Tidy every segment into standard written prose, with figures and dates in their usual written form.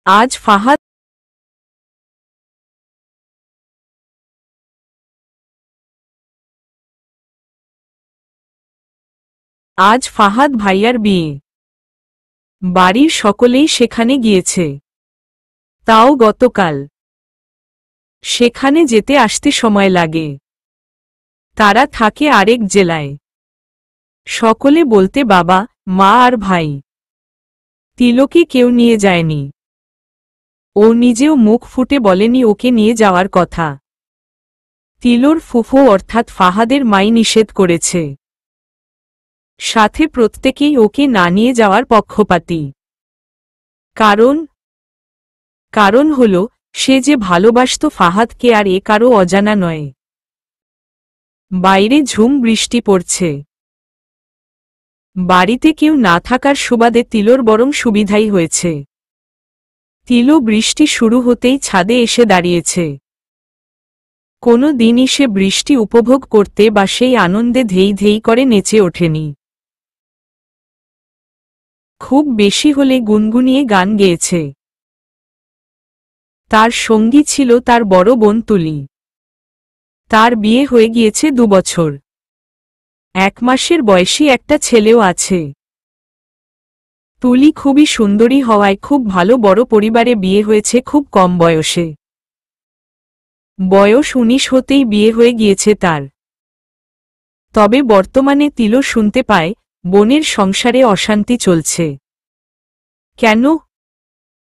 আজ ফাহাদ ভাইয়ার বিয়ে। বাড়ির সকলেই সেখানে গিয়েছে, তাও গতকাল। সেখানে যেতে আসতে সময় লাগে, তারা থাকে আরেক জেলায়। সকলে বলতে বাবা, মা আর ভাই। তিলোকে কেউ নিয়ে যায়নি। ও নিজেও মুখ ফুটে বলেনি ওকে নিয়ে যাওয়ার কথা। তিলোর ফুফু অর্থাৎ ফাহাদের মাই নিষেধ করেছে। সাথে প্রত্যেকেই ওকে না নিয়ে যাওয়ার পক্ষপাতী। কারণ হল সে যে ভালোবাসত ফাহাদকে, আর এ কারো অজানা নয়। বাইরে ঝুম বৃষ্টি পড়ছে। বাড়িতে কেউ না থাকার সুবাদে তিলোর বরং সুবিধাই হয়েছে। তিলো বৃষ্টি শুরু হতেই ছাদে এসে দাঁড়িয়েছে। কোনো দিনই সে বৃষ্টি উপভোগ করতে বা সেই আনন্দে ধেই ধেই করে নেচে ওঠেনি। খুব বেশি হলে গুনগুনিয়ে গান গেয়েছে। তার সঙ্গী ছিল তার বড় বোন তুলি। তার বিয়ে হয়ে গিয়েছে 2 বছর। 1 মাসের বয়সী একটা ছেলেও আছে। তুলি খুবই সুন্দরী হওয়ায় খুব ভালো বড় পরিবারে বিয়ে হয়েছে খুব কম বয়সে। বয়স 19 হতেই বিয়ে হয়ে গিয়েছে তার। তবে বর্তমানে তিলো শুনতে পায় বোনের সংসারে অশান্তি চলছে। কেন?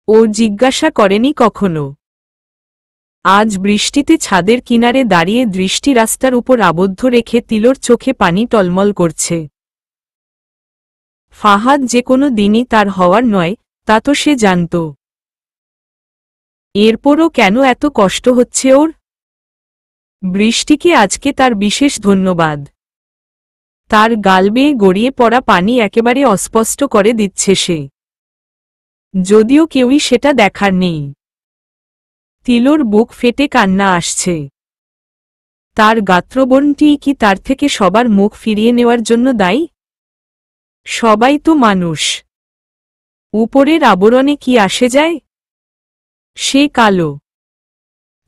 ও জিজ্ঞাসা করেনি কখনো। আজ বৃষ্টিতে ছাদের কিনারে দাঁড়িয়ে দৃষ্টি রাস্তার উপর আবদ্ধ রেখে তিলোর চোখে পানি টলমল করছে। ফাহাদ যে কোনো দিনই তার হওয়ার নয়, তা তো সে জানত। এরপরও কেন এত কষ্ট হচ্ছে ওর? বৃষ্টিকে আজকে তার বিশেষ ধন্যবাদ। তার গাল বেয়ে গড়িয়ে পড়া পানি একেবারে অস্পষ্ট করে দিচ্ছে সে। যদিও কেউই সেটা দেখার নেই। তিলোর বুক ফেটে কান্না আসছে। তার গাত্রবর্ণটিই কি তার থেকে সবার মুখ ফিরিয়ে নেওয়ার জন্য দায়ী? সবাই তো মানুষ। উপরের আবরণে কি আসে যায়? সে কালো।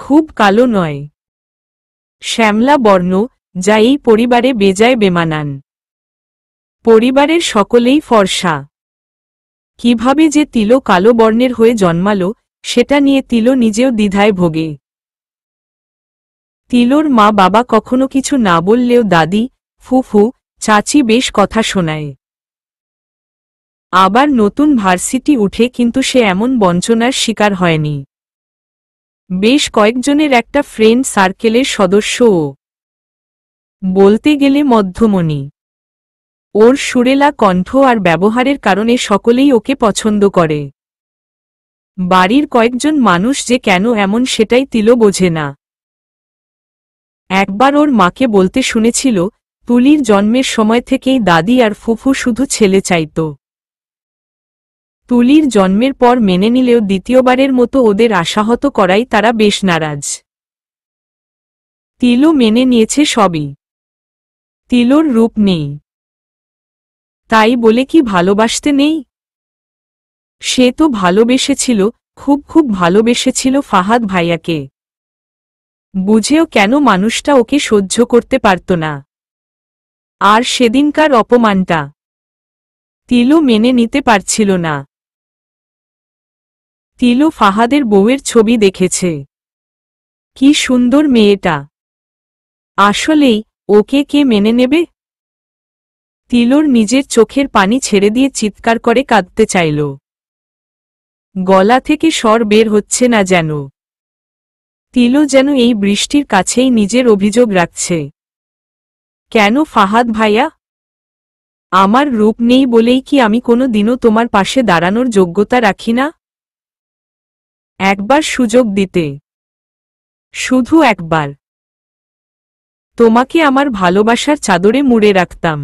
খুব কালো নয়, শ্যামলা বর্ণ, যা এই পরিবারে বেজায় বেমানান। পরিবারের সকলেই ফর্সা। কিভাবে যে তিলো কালো বর্ণের হয়ে জন্মালো, সেটা নিয়ে তিলো নিজেও দ্বিধায় ভোগে। তিলোর মা বাবা কখনো কিছু না বললেও দাদি, ফুফু, চাচি বেশ কথা শোনায়। আবার নতুন ভার্সিটি উঠে কিন্তু সে এমন বঞ্চনার শিকার হয়নি। বেশ কয়েকজনের একটা ফ্রেন্ড সার্কেলের সদস্য ও। বলতে গেলে মধ্যমণি। ওর সুরেলা কণ্ঠ আর ব্যবহারের কারণে সকলেই ওকে পছন্দ করে। বাড়ির কয়েকজন মানুষ যে কেন এমন সেটাই তিলো বোঝে না। একবার ওর মাকে বলতে শুনেছিল, তুলির জন্মের সময় থেকেই দাদি আর ফুফু শুধু ছেলে চাইত। তুলির জন্মের পর মেনে নিলেও দ্বিতীয়বারের মতো ওদের আশাহত করাই তারা বেশ নারাজ। তিলো মেনে নিয়েছে সবই। তিলোর রূপ নেই, তাই বলে কি ভালোবাসতে নেই? সে তো ভালোবেসেছিল, খুব খুব ভালোবেসেছিল ফাহাদ ভাইয়াকে। বুঝেও কেন মানুষটা ওকে সহ্য করতে পারত না। আর সেদিনকার অপমানটা তিলো মেনে নিতে পারছিল না। তিলো ফাহাদের বউয়ের ছবি দেখেছে। কি সুন্দর মেয়েটা। আসলেই ওকে কে মেনে নেবে? তিলোর নিজের চোখের পানি ছেড়ে দিয়ে চিৎকার করে কাঁদতে চাইল। গলা থেকে স্বর বের হচ্ছে না যেন। তিলো যেন এই বৃষ্টির কাছেই নিজের অভিযোগ রাখছে। কেন ফাহাদ ভাইয়া? আমার রূপ নেই বলেই কি আমি কোনো দিনও তোমার পাশে দাঁড়ানোর যোগ্যতা রাখি না? একবার সুযোগ দিতে, শুধু একবার, তোমাকে আমার ভালোবাসার চাদরে মুড়ে রাখতাম।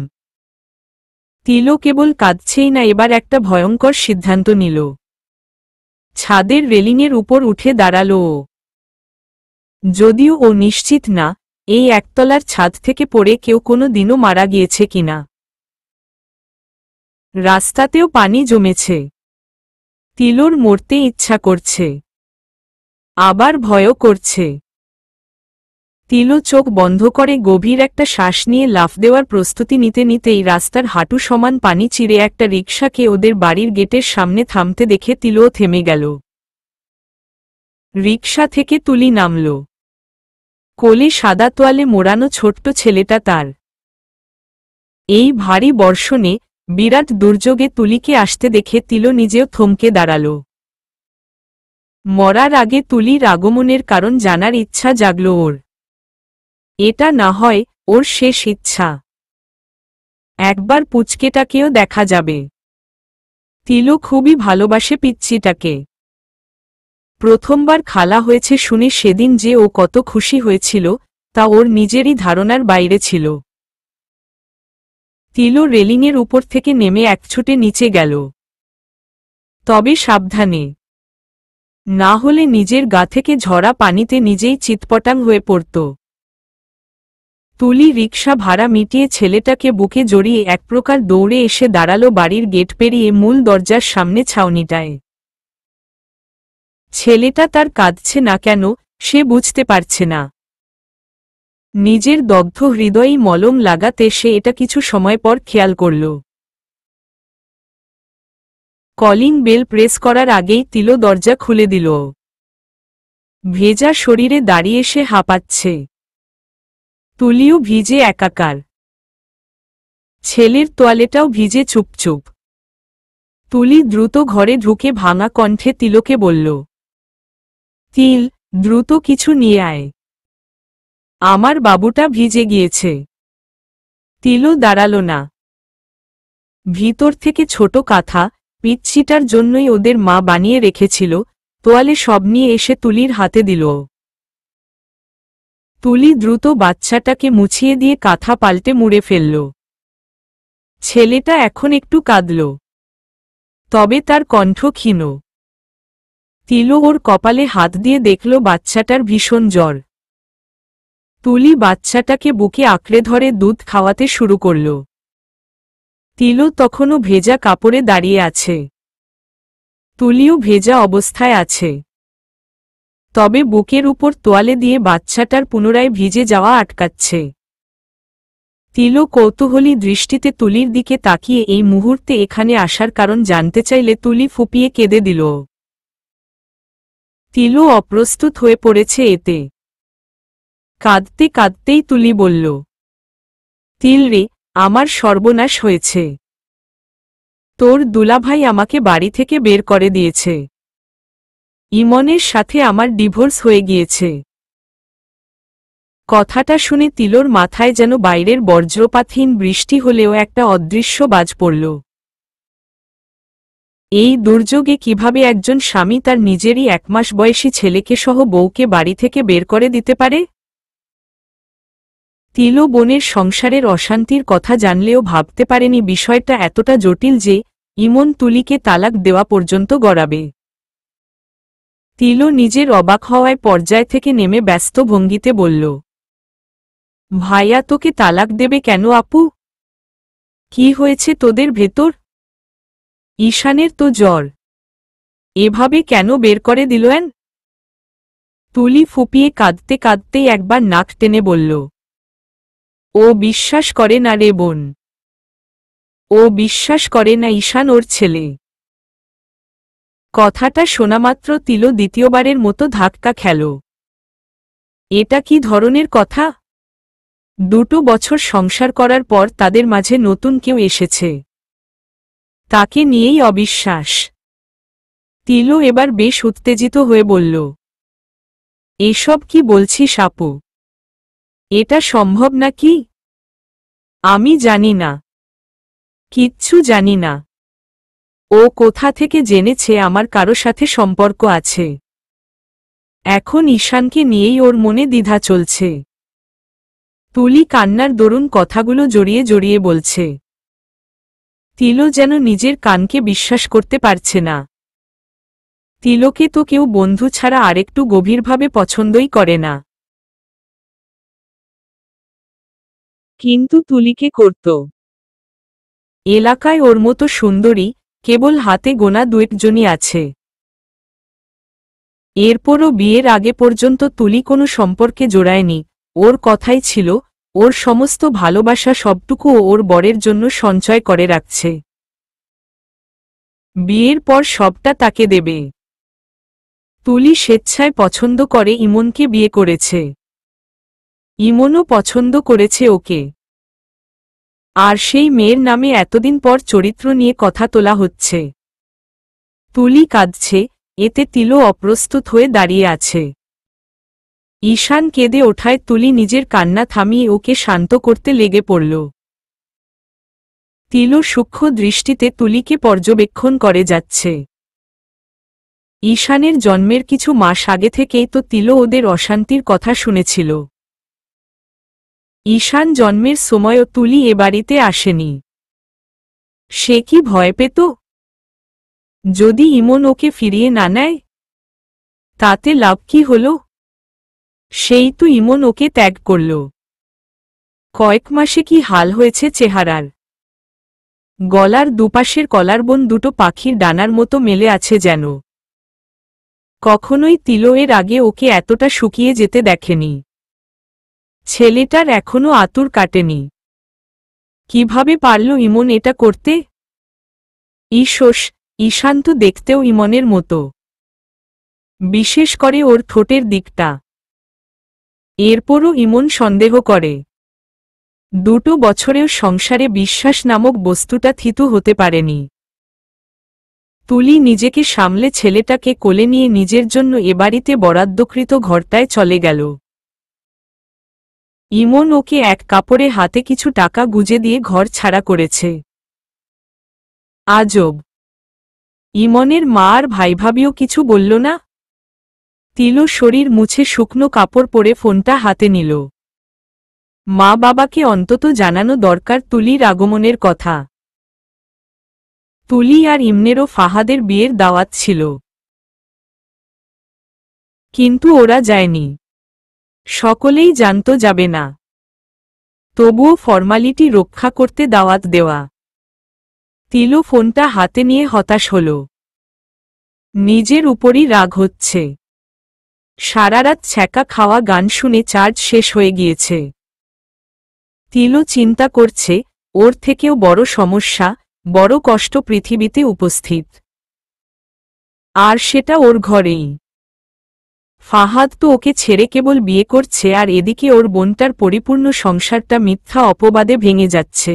তিলো কেবল কাঁদছেই না, এবার একটা ভয়ঙ্কর সিদ্ধান্ত নিল। ছাদের রেলিংয়ের উপর উঠে দাঁড়ালো ও। যদিও ও নিশ্চিত না এই একতলার ছাদ থেকে পড়ে কেউ কোনো দিনও মারা গিয়েছে কিনা। রাস্তাতেও পানি জমেছে। তিলোর মরতে ইচ্ছা করছে, আবার ভয়ও করছে। তিলো চোখ বন্ধ করে গভীর একটা শ্বাস নিয়ে লাফ দেওয়ার প্রস্তুতি নিতে নিতেই রাস্তার হাঁটু সমান পানি চিরে একটা রিকশাকে ওদের বাড়ির গেটের সামনে থামতে দেখে তিলোও থেমে গেল। রিকশা থেকে তুলি নামল। কোলে সাদা তোয়ালে মোড়ানো ছোট্ট ছেলেটা তার। এই ভারী বর্ষণে, বিরাট দুর্যোগে তুলিকে আসতে দেখে তিলো নিজেও থমকে দাঁড়াল। মরার আগে তুলির আগমনের কারণ জানার ইচ্ছা জাগল ওর। এটা না হয় ওর শেষ ইচ্ছা। একবার পুচকেটাকেও দেখা যাবে। তিলো খুবই ভালোবাসে পিচ্চিটাকে। প্রথমবার খালা হয়েছে শুনে সেদিন যে ও কত খুশি হয়েছিল তা ওর নিজেরই ধারণার বাইরে ছিল। তিলো রেলিংয়ের উপর থেকে নেমে একছুটে নিচে গেল। তবে সাবধানে, না হলে নিজের গা থেকে ঝরা পানিতে নিজেই চিৎপটাং হয়ে পড়ত। তুলি রিকশা ভাড়া মিটিয়ে ছেলেটাকে বুকে জড়িয়ে এক প্রকার দৌড়ে এসে দাঁড়ালো বাড়ির গেট পেরিয়ে মূল দরজার সামনে ছাউনিটায়। ছেলেটা তার কাঁদছে না কেন সে বুঝতে পারছে না। নিজের দগ্ধ হৃদয়েই মলম লাগাতে সে এটা কিছু সময় পর খেয়াল করল। কলিং বেল প্রেস করার আগেই তিলো দরজা খুলে দিল। ভেজা শরীরে দাঁড়িয়ে সে হাঁপাচ্ছে। তুলিও ভিজে একাকার। ছেলের তোয়ালেটাও ভিজে চুপচুপ। তুলি দ্রুত ঘরে ঢুকে ভাঙা কণ্ঠে তিলোকে বলল, তিল, দ্রুত কিছু নিয়ে আয়, আমার বাবুটা ভিজে গিয়েছে। তিলো দাঁড়াল না। ভিতর থেকে ছোট কাঁথা, পিচ্চিটার জন্যই ওদের মা বানিয়ে রেখেছিল, তোয়ালে সব নিয়ে এসে তুলির হাতে দিল। তুলি দ্রুত বাচ্চাটাকে মুছিয়ে দিয়ে কাঁথা পাল্টে মুড়ে ফেলল। ছেলেটা এখন একটু কাঁদল, তবে তার কণ্ঠ ক্ষীণ। তিলো ওর কপালে হাত দিয়ে দেখল বাচ্চাটার ভীষণ জ্বর। তুলি বাচ্চাটাকে বুকে আঁকড়ে ধরে দুধ খাওয়াতে শুরু করল। তিলো তখনও ভেজা কাপড়ে দাঁড়িয়ে আছে। তুলিও ভেজা অবস্থায় আছে, তবে বুকের উপর তোয়ালে দিয়ে বাচ্চাটার পুনরায় ভিজে যাওয়া আটকাচ্ছে। তিলো কৌতূহলী দৃষ্টিতে তুলির দিকে তাকিয়ে এই মুহূর্তে এখানে আসার কারণ জানতে চাইলে তুলি ফুপিয়ে কেঁদে দিল। তিলো অপ্রস্তুত হয়ে পড়েছে এতে। কাঁদতে কাঁদতেই তুলি বলল, তিল রে, আমার সর্বনাশ হয়েছে। তোর দুলাভাই আমাকে বাড়ি থেকে বের করে দিয়েছে। ইমনের সাথে আমার ডিভোর্স হয়ে গিয়েছে। কথাটা শুনে তিলোর মাথায় যেন বাইরের বজ্রপাতহীন বৃষ্টি হলেও একটা অদৃশ্য বাজ পড়ল। এই দুর্যোগে কিভাবে একজন স্বামী তার নিজেরই 1 মাস বয়সী ছেলেকে সহ বউকে বাড়ি থেকে বের করে দিতে পারে? তিলো বোনের সংসারের অশান্তির কথা জানলেও ভাবতে পারেনি বিষয়টা এতটা জটিল যে ইমন তুলিকে তালাক দেওয়া পর্যন্ত গড়াবে। তিলো নিজের অবাক হওয়ায় পর্যায় থেকে নেমে ব্যস্ত ভঙ্গিতে বলল, ভাইয়া তোকে তালাক দেবে কেন আপু? কি হয়েছে তোদের ভেতর? ঈশানের তো জ্বর, এভাবে কেন বের করে দিলেন? তুলি ফুপিয়ে কাঁদতে কাঁদতেই একবার নাক টেনে বলল, ও বিশ্বাস করে না রে বোন। ও বিশ্বাস করে না ঈশান ওর ছেলে। কথাটা শোনামাত্র তিলো দ্বিতীয়বারের মতো ধাক্কা খেল। এটা কি ধরনের কথা? 2 বছর সংসার করার পর তাদের মাঝে নতুন কেউ এসেছে, তাকে নিয়েই অবিশ্বাস। তিলো এবার বেশ উত্তেজিত হয়ে বলল, এসব কি বলছিস আপু? এটা সম্ভব নাকি? আমি জানি না, কিচ্ছু জানি না। ও কোথা থেকে জেনেছে আমার কারো সাথে সম্পর্ক আছে? এখন ঈশানকে নিয়েই ওর মনে দ্বিধা চলছে। তুলি কান্নার দরুন কথাগুলো জড়িয়ে জড়িয়ে বলছে। তিলো যেন নিজের কানকে বিশ্বাস করতে পারছে না। তিলোকে তো কেউ বন্ধু ছাড়া আরেকটু গভীরভাবে পছন্দই করে না, কিন্তু তুলিকে করত। এলাকায় ওর মতো সুন্দরী, কেবল হাতে গোনা দুয়েকজনই আছে। এরপরও বিয়ের আগে পর্যন্ত তুলি কোনো সম্পর্কে জড়ায়নি। ওর কথাই ছিল, ওর সমস্ত ভালোবাসা সবটুকু ওর বরের জন্য সঞ্চয় করে রাখছে। বিয়ের পর সবটা তাকে দেবে। তুলি স্বেচ্ছায় পছন্দ করে ইমনকে বিয়ে করেছে। ইমনও পছন্দ করেছে ওকে। আর সেই মেয়ের নামে এতদিন পর চরিত্র নিয়ে কথা তোলা হচ্ছে। তুলি কাঁদছে, এতে তিলো অপ্রস্তুত হয়ে দাঁড়িয়ে আছে। ঈশান কেঁদে ওঠায় তুলি নিজের কান্না থামিয়ে ওকে শান্ত করতে লেগে পড়ল। তিলো সূক্ষ্ম দৃষ্টিতে তুলিকে পর্যবেক্ষণ করে যাচ্ছে। ঈশানের জন্মের কিছু মাস আগে থেকেই তো তিলো ওদের অশান্তির কথা শুনেছিল। ঈশান জন্মের সময়ও তুলি এ বাড়িতে আসেনি। সে কি ভয় পেত? যদি ইমন ওকে ফিরিয়ে না নেয়, তাতে লাভ কি হল? সেই তো ইমন ওকে ত্যাগ করল। কয়েক মাসে কি হাল হয়েছে চেহারার! গলার দুপাশের কলারবোন দুটো পাখির ডানার মতো মেলে আছে যেন। কখনোই তিলো এর আগে ওকে এতটা শুকিয়ে যেতে দেখেনি। ছেলেটার এখনো আতুর কাটেনি। কিভাবে পারল ইমন এটা করতে? ঈশান তো দেখতেও ইমনের মতো, বিশেষ করে ওর ঠোঁটের দিকটা। এরপরও ইমন সন্দেহ করে। দুটো বছরেও সংসারে বিশ্বাস নামক বস্তুটা থিতু হতে পারেনি। তুলি নিজেকে সামলে ছেলেটাকে কোলে নিয়ে নিজের জন্য এ বাড়িতে বরাদ্দকৃত ঘরটায় চলে গেল। ইমন ওকে এক কাপড়ে হাতে কিছু টাকা গুজে দিয়ে ঘর ছাড়া করেছে। আজব! ইমনের মা আর ভাইভাবিও কিছু বলল না। তিলো শরীর মুছে শুকনো কাপড় পরে ফোনটা হাতে নিল। মা বাবাকে অন্তত জানানো দরকার তুলির আগমনের কথা। তুলি আর ইমনেরও ফাহাদের বিয়ের দাওয়াত ছিল, কিন্তু ওরা যায়নি। সকলেই জানত যাবে না, তবুও ফর্মালিটি রক্ষা করতে দাওয়াত দেওয়া। তিলো ফোনটা হাতে নিয়ে হতাশ হল। নিজের উপরই রাগ হচ্ছে। সারারাত ছ্যাঁকা খাওয়া গান শুনে চার্জ শেষ হয়ে গিয়েছে। তিলো চিন্তা করছে, ওর থেকেও বড় সমস্যা, বড় কষ্ট পৃথিবীতে উপস্থিত। আর সেটা ওর ঘরেই। ফাহাদ তো ওকে ছেড়ে কেবল বিয়ে করছে, আর এদিকে ওর বোনটার পরিপূর্ণ সংসারটা মিথ্যা অপবাদে ভেঙে যাচ্ছে।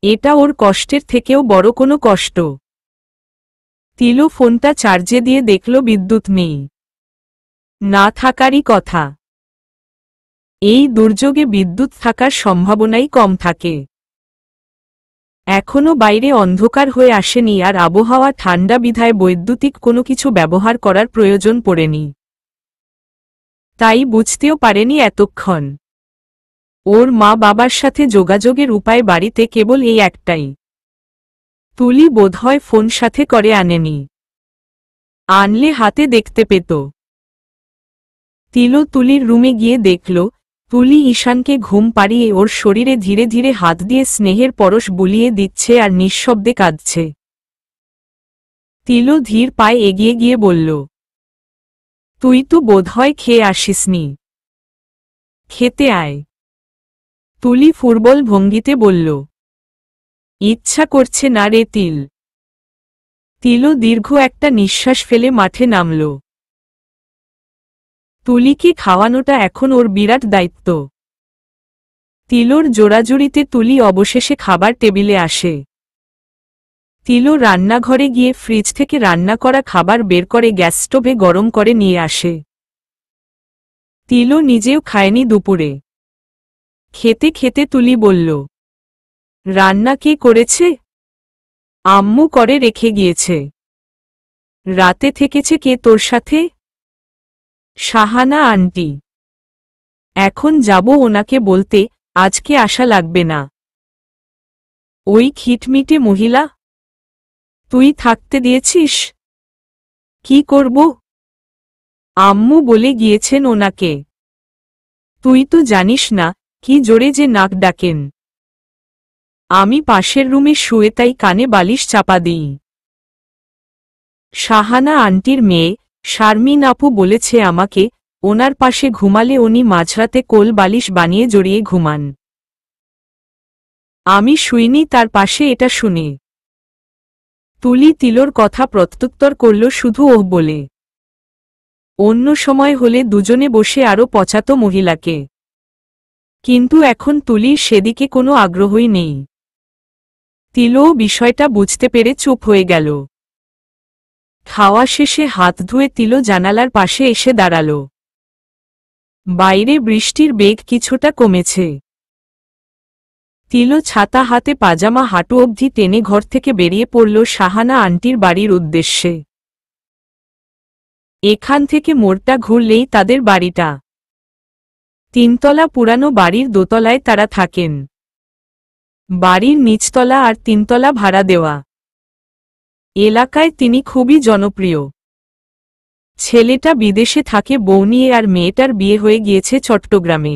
এটা ওর কষ্টের থেকেও বড় কোনো কষ্ট। তিলো ফোনটা চার্জে দিয়ে দেখল বিদ্যুৎ নেই। না থাকারই কথা। এই দুর্যোগে বিদ্যুৎ থাকার সম্ভাবনাই কম থাকে। এখনো বাইরে অন্ধকার হয়ে আসেনি, আর আবহাওয়া ঠান্ডা বিধায় বৈদ্যুতিক কোনো কিছু ব্যবহার করার প্রয়োজন পড়েনি। তাই বুঝতেও পারেনি এতক্ষণ। ওর মা বাবার সাথে যোগাযোগের উপায় বাড়িতে কেবল এই একটাই। তুলি বোধহয় ফোন সাথে করে আনেনি। আনলে হাতে দেখতে পেত। তিলো তুলির রুমে গিয়ে দেখল, তুলি ঈশানকে ঘুম পাড়িয়ে ওর শরীরে ধীরে ধীরে হাত দিয়ে স্নেহের পরশ বুলিয়ে দিচ্ছে আর নিঃশব্দে কাঁদছে। তিলো ধীর পায়ে এগিয়ে গিয়ে বলল, তুই তো বোধহয় খেয়ে আসিসনি, খেতে আয়। তুলি ফুটবল ভঙ্গিতে বলল, ইচ্ছা করছে না রে তিল। তিলো দীর্ঘ একটা নিঃশ্বাস ফেলে মাঠে নামল। তুলিকে খাওয়ানোটা এখন ওর বিরাট দায়িত্ব। তিলোর জোড়াজুড়িতে তুলি অবশেষে খাবার টেবিলে আসে। তিলো রান্নাঘরে গিয়ে ফ্রিজ থেকে রান্না করা খাবার বের করে গ্যাস স্টোভে গরম করে নিয়ে আসে। তিলো নিজেও খায়নি দুপুরে। খেতে খেতে তুলি বলল, রান্না কে করেছে? আম্মু করে রেখে গিয়েছে। রাতে থেকেছে কে তোর সাথে? শাহানা আন্টি। এখন যাব ওনাকে বলতে, আজকে আসা লাগবে না। ওই খিটমিটে মহিলা? তুই থাকতে দিয়েছিস? কি করব? আম্মু বলে গিয়েছেন ওনাকে। তুই তো জানিস না, কি জোরে যে নাক ডাকেন। আমি পাশের রুমে শুয়ে তাই কানে বালিশ চাপা দিই। শাহানা আন্টির মেয়ে শারমিন আপু বলেছে আমাকে, ওনার পাশে ঘুমালে উনি মাঝরাতে কোল বালিশ বানিয়ে জড়িয়ে ঘুমান। আমি শুইনি তার পাশে এটা শুনে। তুলি তিলোর কথা প্রত্যুত্তর করল শুধু ওহ বলে। অন্য সময় হলে দুজনে বসে আরও পচাতো মহিলাকে, কিন্তু এখন তুলির সেদিকে কোনো আগ্রহই নেই। তিলোও বিষয়টা বুঝতে পেরে চুপ হয়ে গেল। খাওয়া শেষে হাত ধুয়ে তিলো জানালার পাশে এসে দাঁড়াল। বাইরে বৃষ্টির বেগ কিছুটা কমেছে। তিলো ছাতা হাতে পাজামা হাঁটু অবধি টেনে ঘর থেকে বেরিয়ে পড়ল শাহানা আন্টির বাড়ির উদ্দেশ্যে। এখান থেকে মোড়টা ঘুরলেই তাদের বাড়িটা। তিনতলা পুরানো বাড়ির দোতলায় তারা থাকেন। বাড়ির নিচতলা আর তিনতলা ভাড়া দেওয়া। এলাকায় তিনি খুবই জনপ্রিয়। ছেলেটা বিদেশে থাকে বউ নিয়ে আর মেয়েটার বিয়ে হয়ে গিয়েছে চট্টগ্রামে।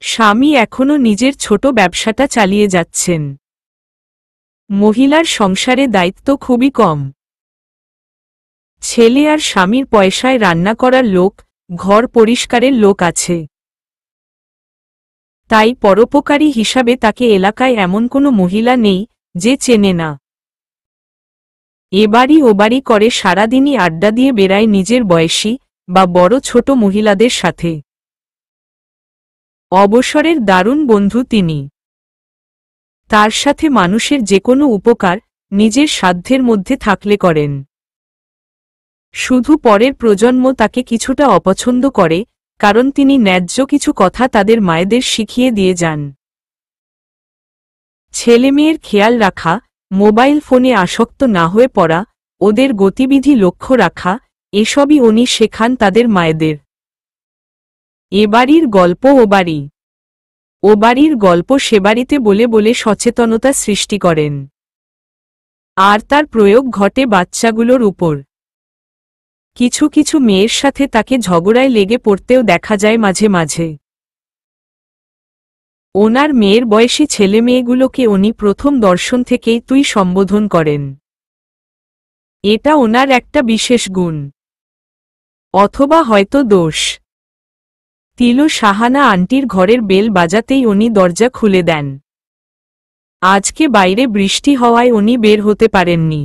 স্বামী এখনও নিজের ছোট ব্যবসাটা চালিয়ে যাচ্ছেন। মহিলার সংসারে দায়িত্ব খুবই কম। ছেলে আর স্বামীর পয়সায় রান্না করার লোক, ঘর পরিষ্কারের লোক আছে। তাই পরোপকারী হিসাবে তাকে এলাকায় এমন কোনো মহিলা নেই যে চেনে না। এবাড়ি ওবাড়ি করে সারাদিনই আড্ডা দিয়ে বেড়ায় নিজের বয়সী বা বড় ছোট মহিলাদের সাথে। অবসরের দারুণ বন্ধু তিনি। তার সাথে মানুষের যে কোনো উপকার নিজের সাধ্যের মধ্যে থাকলে করেন। শুধু পরের প্রজন্ম তাকে কিছুটা অপছন্দ করে, কারণ তিনি ন্যায্য কিছু কথা তাদের মায়েদের শিখিয়ে দিয়ে যান। ছেলেমেয়ের খেয়াল রাখা, মোবাইল ফোনে আসক্ত না হয়ে পড়া, ওদের গতিবিধি লক্ষ্য রাখা, এসবই উনি শেখান তাদের মায়েদের। এবাড়ির গল্প ওবাড়ি, ওবাড়ির গল্প সেবাড়িতে বলে বলে সচেতনতা সৃষ্টি করেন। আর তার প্রয়োগ ঘটে বাচ্চাগুলোর উপর। কিছু কিছু মেয়ের সাথে তাকে ঝগড়ায় লেগে পড়তেও দেখা যায় মাঝে মাঝে। ওনার মেয়ের বয়সী ছেলেমেয়েগুলোকে উনি প্রথম দর্শন থেকেই তুই সম্বোধন করেন। এটা ওনার একটা বিশেষ গুণ, অথবা হয়তো দোষ। তিলো শাহানা আন্টির ঘরের বেল বাজাতেই উনি দরজা খুলে দেন। আজকে বাইরে বৃষ্টি হওয়ায় উনি বের হতে পারেননি।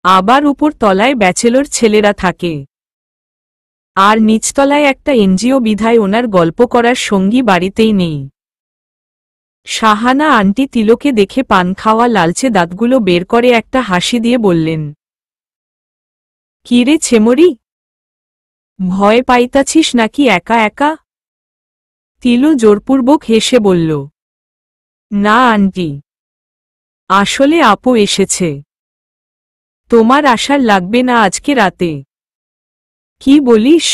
আবার উপর তলায় ব্যাচেলর ছেলেরা থাকে, আর নিচতলায় একটা এনজিও বিধায় ওনার গল্প করার সঙ্গী বাড়িতেই নেই। শাহানা আন্টি তিলোকে দেখে পান খাওয়া লালচে দাঁতগুলো বের করে একটা হাসি দিয়ে বললেন, কিরে ছেমরি, ভয় পাইতাছিস নাকি একা একা? তিলো জোরপূর্বক হেসে বলল, না আন্টি, আসলে আপু এসেছে। তোমার আসার লাগবে না আজকে রাতে। কি বলিস?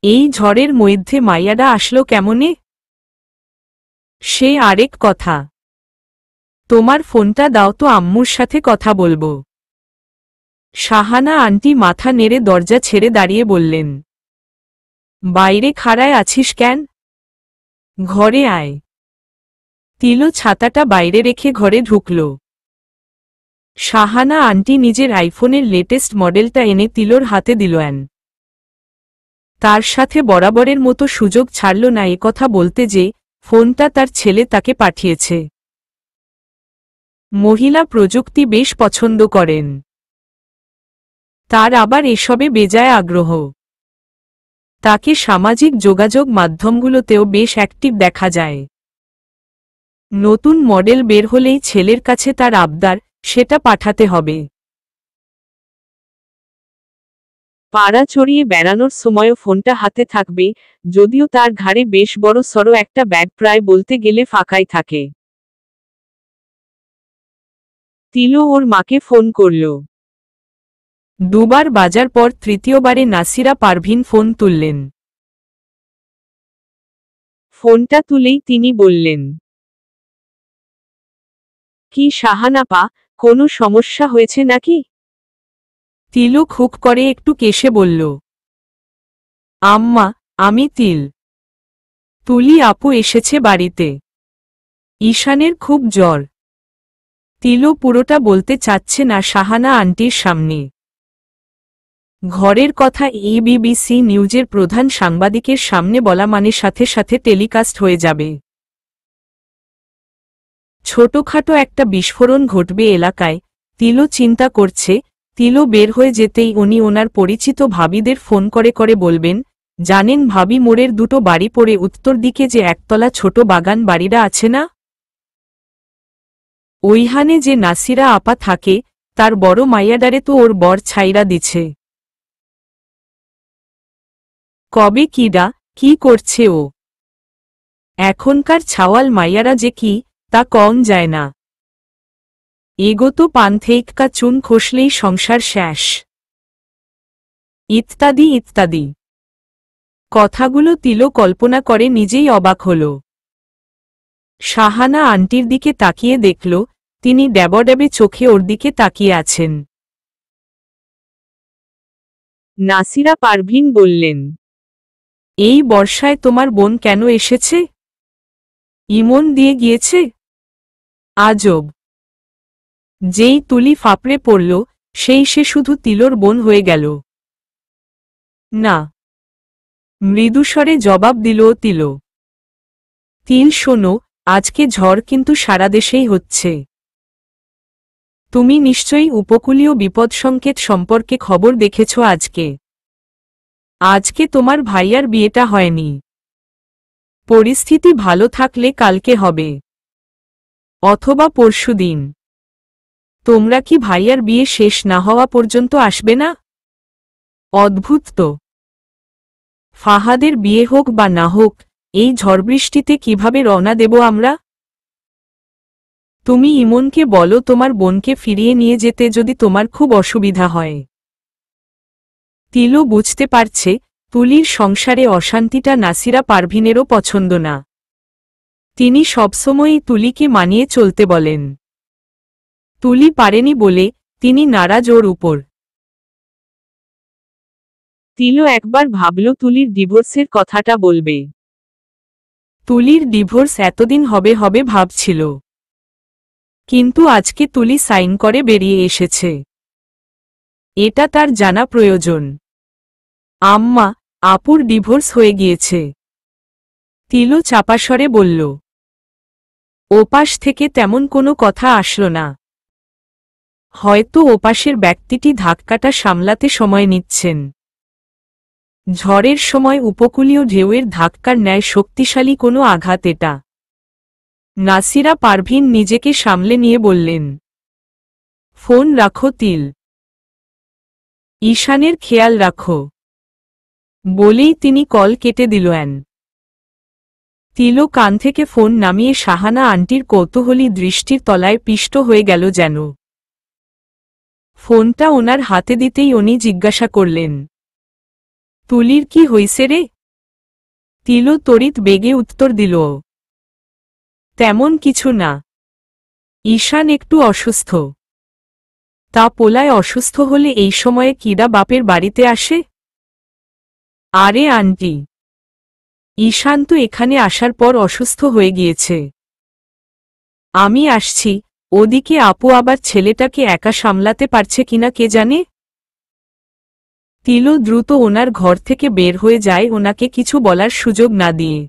এই ঝড়ের মধ্যে মাইয়াডা আসলো কেমনে? সে আরেক কথা। তোমার ফোনটা দাও তো, আম্মুর সাথে কথা বলবো। শাহানা আন্টি মাথা নেড়ে দরজা ছেড়ে দাঁড়িয়ে বললেন, বাইরে খাড়ায় আছিস কেন? ঘরে আয়। তিলো ছাতাটা বাইরে রেখে ঘরে ঢুকল। শাহানা আন্টি নিজের আইফোনের লেটেস্ট মডেলটা এনে তিলোর হাতে দিলেন। তার সাথে বরাবরের মতো সুযোগ ছাড়ল না একথা বলতে যে ফোনটা তার ছেলে তাকে পাঠিয়েছে। মহিলা প্রযুক্তি বেশ পছন্দ করেন। তার আবার এসবে বেজায় আগ্রহ। তাকে সামাজিক যোগাযোগ মাধ্যমগুলোতেও বেশ অ্যাক্টিভ দেখা যায়। নতুন মডেল বের হলেই ছেলের কাছে তার আবদার, সেটা পাঠাতে হবে। পাড়া চড়িয়ে বেড়ানোর সময়ও ফোনটা হাতে থাকবে, যদিও তার ঘাড়ে বেশ বড় সড়ো একটা ব্যাগ প্রায় বলতে গেলে ফাঁকাই থাকে। তিলো ওর মাকে ফোন করল। দুবার বাজার পর তৃতীয়বারে নাসিরা পারভিন ফোন তুললেন। ফোনটা তুলেই তিনি বললেন, কি শাহানাপা, কোনো সমস্যা হয়েছে নাকি? তিলো খুক করে একটু কেশে বলল, আম্মা, আমি তিল। তুলি আপু এসেছে বাড়িতে। ঈশানের খুব জ্বর। তিলো পুরোটা বলতে চাচ্ছে না শাহানা আন্টির সামনে। ঘরের কথা বিবিসি নিউজের প্রধান সাংবাদিকের সামনে বলা মানে সাথে সাথে টেলিকাস্ট হয়ে যাবে। ছোটখাটো একটা বিস্ফোরণ ঘটবে এলাকায়। তিলো চিন্তা করছে, তিলো বের হয়ে যেতেই উনি ওনার পরিচিত ভাবিদের ফোন করে করে বলবেন, জানেন ভাবি মোড়ের দুটো বাড়ি পড়ে উত্তর দিকে যে একতলা ছোট বাগান বাড়িরা আছে না, ওইখানে যে নাসিরা আপা থাকে, তার বড় মাইয়াডারে তো ওর বর ছাইরা দিছে। কবে কিডা, কি করছে ও? এখনকার ছাওয়াল মাইয়ারা যে কি, তা কম যায় না। এগো তো পান থেইকা চুন খসলেই সংসার শেষ, ইত্যাদি ইত্যাদি। কথাগুলো তিলো কল্পনা করে নিজেই অবাক হল। শাহানা আন্টির দিকে তাকিয়ে দেখল, তিনি ড্যাবড্যাবে চোখে ওর দিকে তাকিয়ে আছেন। নাসিরা পারভিন বললেন, এই বর্ষায় তোমার বোন কেন এসেছে? ইমন দিয়ে গিয়েছে? আজব। যেই তুলি ফাপড়ে পড়ল, সেই সে শুধু তিলোর বোন হয়ে গেল। না। মৃদুস্বরে জবাব দিল তিলো। তিল শোনো, আজকে ঝড় কিন্তু সারা দেশেই হচ্ছে। তুমি নিশ্চয়ই উপকূলীয় বিপদসংকেত সম্পর্কে খবর দেখেছ আজকে। আজকে তোমার ভাইয়ার বিয়েটা হয়নি। পরিস্থিতি ভালো থাকলে কালকে হবে, অথবা পরশুদিন। তোমরা কি ভাইয়ার বিয়ে শেষ না হওয়া পর্যন্ত আসবে না? অদ্ভুত তো। ফাহাদের বিয়ে হোক বা না হোক, এই ঝড়বৃষ্টিতে কিভাবে রওনা দেব আমরা? তুমি ইমনকে বলো তোমার বোনকে ফিরিয়ে নিয়ে যেতে যদি তোমার খুব অসুবিধা হয়। তিলো বুঝতে পারছে, তুলির সংসারে অশান্তিটা নাসিরা পারভিনেরও পছন্দ না। তিনি সবসময়ই তুলিকে মানিয়ে চলতে বলেন। তুলি পারেনি বলে তিনি নারাজ ওর উপর। তিলো একবার ভাবল তুলির ডিভোর্সের কথাটা বলবে। তুলির ডিভোর্স এতদিন হবে হবে ভাবছিল, কিন্তু আজকে তুলি সাইন করে বেরিয়ে এসেছে। এটা তার জানা প্রয়োজন। আম্মা, আপুর ডিভোর্স হয়ে গিয়েছে। তিলো চাপাস্বরে বলল। ওপাশ থেকে তেমন কোনো কথা আসল না। হয়তো ওপাশের ব্যক্তিটি ধাক্কাটা সামলাতে সময় নিচ্ছেন। ঝড়ের সময় উপকূলীয় ঢেউয়ের ধাক্কার ন্যায় শক্তিশালী কোনো আঘাত এটা। নাসিরা পারভিন নিজেকে সামলে নিয়ে বললেন, ফোন রাখো তিল। ঈশানের খেয়াল রাখো, বলেই তিনি কল কেটে দিলেন। তিলো কান থেকে ফোন নামিয়ে শাহানা আন্টির কৌতূহলী দৃষ্টির তলায় পিষ্ট হয়ে গেল যেন। ফোনটা ওনার হাতে দিতেই উনি জিজ্ঞাসা করলেন, তুলির কি হইছে রে? তিলো তড়িৎ বেগে উত্তর দিল, তেমন কিছু না। ঈশান একটু অসুস্থ। তা পোলায় অসুস্থ হলে এই সময়ে কিডা বাপের বাড়িতে আসে? আরে আন্টি, ঈশান তো এখানে আসার পর অসুস্থ হয়ে গিয়েছে। আমি আসছি, ওদিকে আপু আবার ছেলেটাকে একা সামলাতে পারছে কিনা কে জানে। তিলো দ্রুত ওনার ঘর থেকে বের হয়ে যায় ওনাকে কিছু বলার সুযোগ না দিয়ে।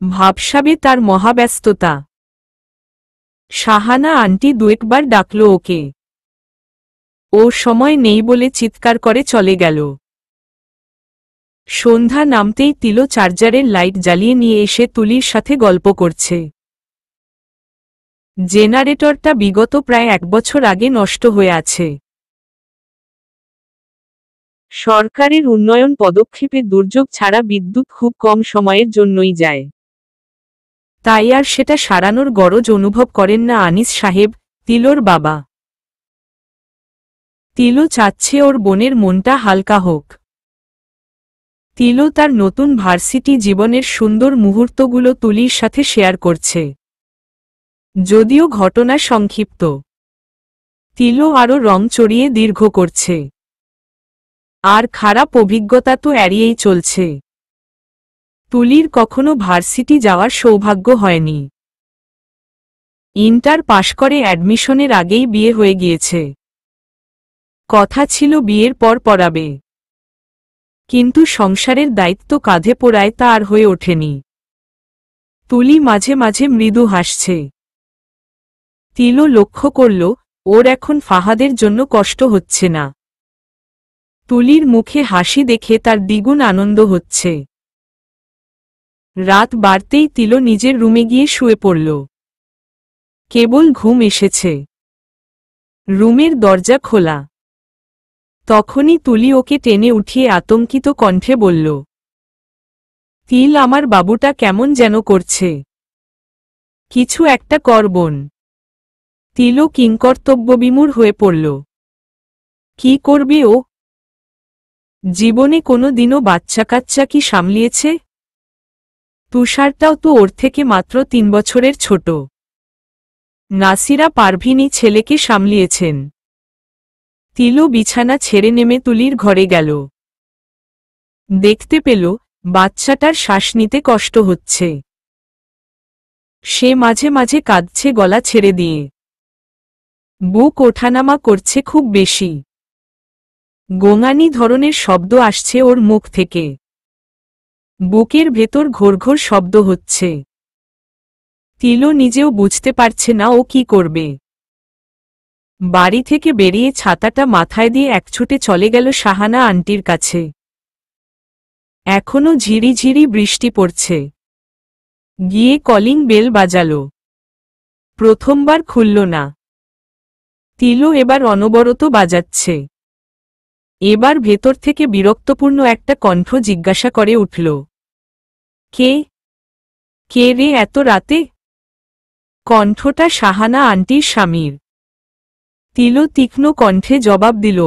ভাবসাবে তার মহাব্যস্ততা। শাহানা আন্টি দুয়েকবার ডাকল ওকে। ও সময় নেই বলে চিৎকার করে চলে গেল। সন্ধ্যা নামতেই তিলো চার্জারের লাইট জ্বালিয়ে নিয়ে এসে তুলির সাথে গল্প করছে। জেনারেটরটা বিগত প্রায় 1 বছর আগে নষ্ট হয়ে আছে। সরকারের উন্নয়ন পদক্ষেপে দুর্যোগ ছাড়া বিদ্যুৎ খুব কম সময়ের জন্যই যায়। তাই আর সেটা সারানোর গরজ অনুভব করেন না আনিস সাহেব, তিলোর বাবা। তিলো চাচ্ছে ওর বোনের মনটা হালকা হোক। তিলো তার নতুন ভার্সিটি জীবনের সুন্দর মুহূর্তগুলো তুলির সাথে শেয়ার করছে। যদিও ঘটনা সংক্ষিপ্ত। তিলো আরও রং চড়িয়ে দীর্ঘ করছে। আর খারাপ অভিজ্ঞতা তো এড়িয়েই চলছে। তুলির কখনো ভার্সিটি যাওয়ার সৌভাগ্য হয়নি। ইন্টার পাশ করে অ্যাডমিশনের আগেই বিয়ে হয়ে গিয়েছে। কথা ছিল বিয়ের পর পড়াবে, কিন্তু সংসারের দায়িত্ব কাঁধে পড়ায় তা আর হয়ে ওঠেনি। তুলি মাঝে মাঝে মৃদু হাসছে। তিলো লক্ষ্য করল ওর এখন ফাহাদের জন্য কষ্ট হচ্ছে না। তুলির মুখে হাসি দেখে তার দ্বিগুণ আনন্দ হচ্ছে। রাত বাড়তেই তিলো নিজের রুমে গিয়ে শুয়ে পড়ল। কেবল ঘুম এসেছে। রুমের দরজা খোলা। তখনই তুলি ওকে টেনে উঠিয়ে আতঙ্কিত কণ্ঠে বলল, তিল, আমার বাবুটা কেমন যেন করছে। কিছু একটা কর বোন। তিলো কিংকর্তব্যবিমূঢ় হয়ে পড়ল। কি করবে ও? জীবনে কোনো দিনও বাচ্চা কাচ্চা কি সামলিয়েছে? তুষারটাও তো ওর থেকে মাত্র 3 বছরের ছোট। নাসিরা পারভিনী ছেলেকে সামলিয়েছেন। তিলো বিছানা ছেড়ে নেমে তুলির ঘরে গেল। দেখতে পেল বাচ্চাটার শ্বাস নিতে কষ্ট হচ্ছে। সে মাঝে মাঝে কাঁদছে গলা ছেড়ে দিয়ে। বুক ওঠানামা করছে খুব বেশি। গোঙানি ধরনের শব্দ আসছে ওর মুখ থেকে। বুকের ভেতর ঘোরঘোর শব্দ হচ্ছে। তিলো নিজেও বুঝতে পারছে না ও কি করবে। বাড়ি থেকে বেরিয়ে ছাতাটা মাথায় দিয়ে একছুটে চলে গেল শাহানা আন্টির কাছে। এখনো ঝিরিঝিরি বৃষ্টি পড়ছে। গিয়ে কলিং বেল বাজালো। প্রথমবার খুলল না। তিলো এবার অনবরত বাজাচ্ছে। এবার ভেতর থেকে বিরক্তপূর্ণ একটা কণ্ঠ জিজ্ঞাসা করে উঠল, কে? কে রে এত রাতে? কণ্ঠটা শাহানা আন্টির স্বামীর। তিলো তীক্ষ্ণ কণ্ঠে জবাব দিল,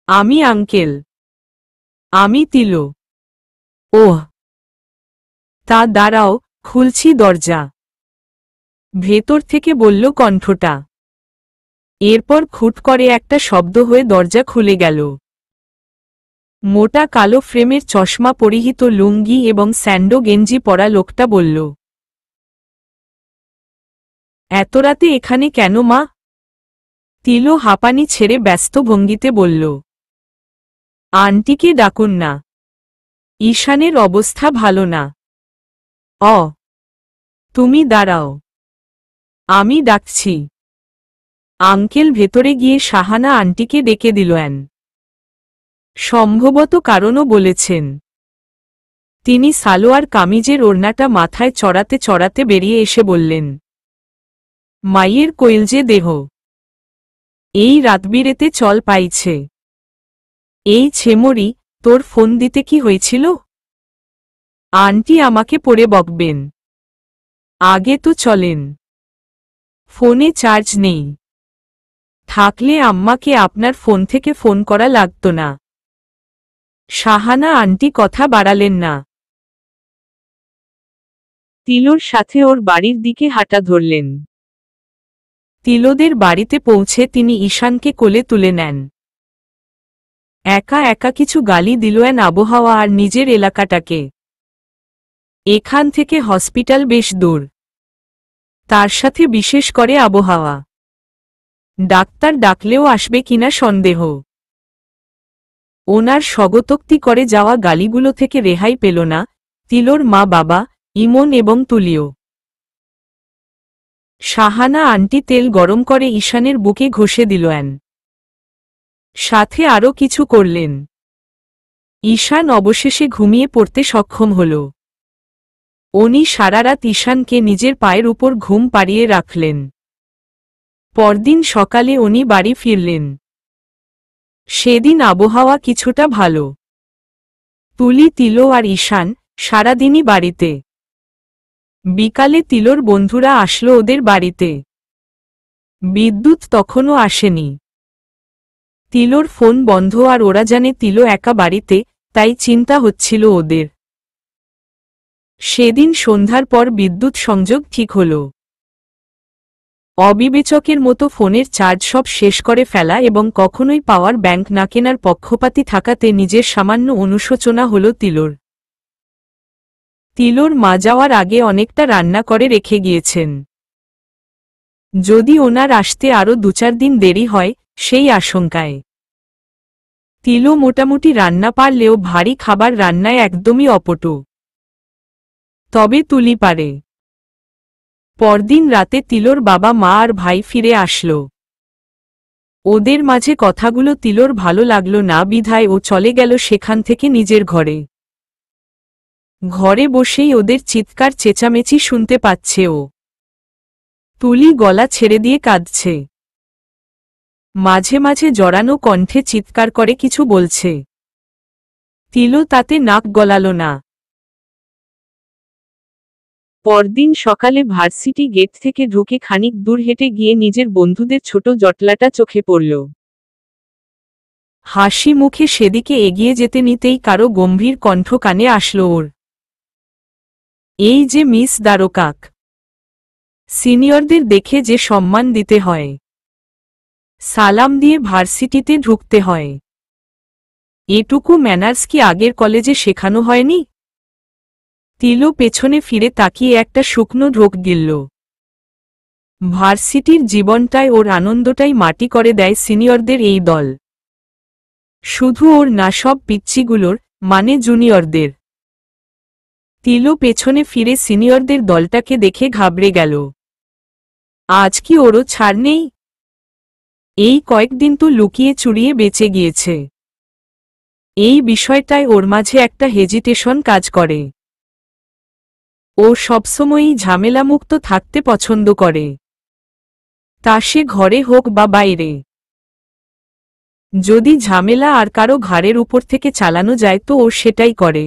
আমি আঙ্কেল। আমি তিলো। ওহ, তা দাঁড়াও, খুলছি দরজা। ভেতর থেকে বলল কণ্ঠটা। এরপর খুট করে একটা শব্দ হয়ে দরজা খুলে গেল। মোটা কালো ফ্রেমের চশমা পরিহিত লুঙ্গি এবং স্যান্ডো গেঞ্জি পরা লোকটা বলল, এত রাতে এখানে কেন মা? তিলো হাঁপানি ছেড়ে ব্যস্ত ভঙ্গিতে বলল, আন্টিকে ডাকুন না, ঈশানের অবস্থা ভালো না। তুমি দাঁড়াও, আমি ডাকছি। আঙ্কেল ভেতরে গিয়ে শাহানা আন্টিকে ডেকে দিলেন। সম্ভবত কারণও বলেছেন। তিনি সালোয়ার কামিজের ওড়নাটা মাথায় চড়াতে চড়াতে বেরিয়ে এসে বললেন, মাইয়ের কইলজে দেহ এই রাতবিরেতে চল পাইছে। এই ছেমরি, তোর ফোন দিতে কি হয়েছিল? আন্টি আমাকে পড়ে বকবেন। আগে তো চলেন। ফোনে চার্জ নেই। থাকলে আম্মাকে আপনার ফোন থেকে ফোন করা লাগত না। শাহানা আন্টি কথা বাড়ালেন না। তিলোর সাথে ওর বাড়ির দিকে হাঁটা ধরলেন। তিলোদের বাড়িতে পৌঁছে তিনি ঈশানকে কোলে তুলে নেন। একা একা কিছু গালি দিলেন আবহাওয়া আর নিজের এলাকাটাকে। এখান থেকে হসপিটাল বেশ দূর। তার সাথে বিশেষ করে আবহাওয়া। ডাক্তার ডাকলেও আসবে কিনা সন্দেহ। ওনার স্বগতোক্তি করে যাওয়া গালিগুলো থেকে রেহাই পেল না তিলোর মা বাবা, ইমন এবং তুলিও। শাহানা আন্টি তেল গরম করে ঈশানের বুকে ঘষে দিলেন। সাথে আরও কিছু করলেন। ঈশান অবশেষে ঘুমিয়ে পড়তে সক্ষম হল। উনি সারারাত ঈশানকে নিজের পায়ের উপর ঘুম পাড়িয়ে রাখলেন। পরদিন সকালে উনি বাড়ি ফিরলেন। সেদিন আবহাওয়া কিছুটা ভালো। তুলি, তিলো আর ঈশান সারাদিনই বাড়িতে। বিকালে তিলোর বন্ধুরা আসলো ওদের বাড়িতে। বিদ্যুৎ তখনও আসেনি। তিলোর ফোন বন্ধ আর ওরা জানে তিলো একা বাড়িতে, তাই চিন্তা হচ্ছিল ওদের। সেদিন সন্ধ্যার পর বিদ্যুৎ সংযোগ ঠিক হল। অবিবেচকের মতো ফোনের চার্জ সব শেষ করে ফেলা এবং কখনোই পাওয়ার ব্যাংক না কেনার পক্ষপাতী থাকাতে নিজের সামান্য অনুশোচনা হল তিলোর। তিলোর মা যাওয়ার আগে অনেকটা রান্না করে রেখে গিয়েছেন। যদি ওনার আসতে আরও 2-4 দিন দেরি হয় সেই আশঙ্কায়। তিলো মোটামুটি রান্না পারলেও ভারী খাবার রান্নায় একদমই অপটু। তবে তুলি পারে। পরদিন রাতে তিলোর বাবা মা আর ভাই ফিরে আসলো। ওদের মাঝে কথাগুলো তিলোর ভালো লাগলো না বিধায় ও চলে গেল সেখান থেকে নিজের ঘরে। ঘরে বসেই ওদের চিৎকার চেঁচামেচি শুনতে পাচ্ছে ও। তুলি গলা ছেড়ে দিয়ে কাঁদছে। মাঝে মাঝে জড়ানো কণ্ঠে চিৎকার করে কিছু বলছে। তিলো তাতে নাক গলাল না। পরদিন সকালে ভার্সিটি গেট থেকে ঢুকে খানিক দূর হেঁটে গিয়ে নিজের বন্ধুদের ছোট জটলাটা চোখে পড়ল। হাসি মুখে সেদিকে এগিয়ে যেতে নিতেই কারো গম্ভীর কণ্ঠ কানে আসলো ওর। এই যে মিস দ্বারকাক। সিনিয়রদের দেখে যে সম্মান দিতে হয়, সালাম দিয়ে ভার্সিটিতে ঢুকতে হয়, এটুকু ম্যানার্স কি আগের কলেজে শেখানো হয়নি? তিলো পেছনে ফিরে তাকিয়ে একটা শুকনো ঢোক গিলল। ভার্সিটির জীবনটায় ওর আনন্দটাই মাটি করে দেয় সিনিয়রদের এই দল। শুধু ওর না, সব পিচ্চিগুলোর, মানে জুনিয়রদের। তিলো পেছনে ফিরে সিনিয়রদের দলটাকে দেখে ঘাবড়ে গেল। আজ কি ওরও ছাড় নেই? এই কয়েকদিন তো লুকিয়ে চুরিয়ে বেঁচে গিয়েছে। এই বিষয়টায় ওর মাঝে একটা হেজিটেশন কাজ করে। ও সবসময়ই ঝামেলামুক্ত থাকতে পছন্দ করে, তা সে ঘরে হোক বা বাইরে। যদি ঝামেলা আর কারো ঘাড়ের উপর থেকে চালানো যায় তো ও সেটাই করে।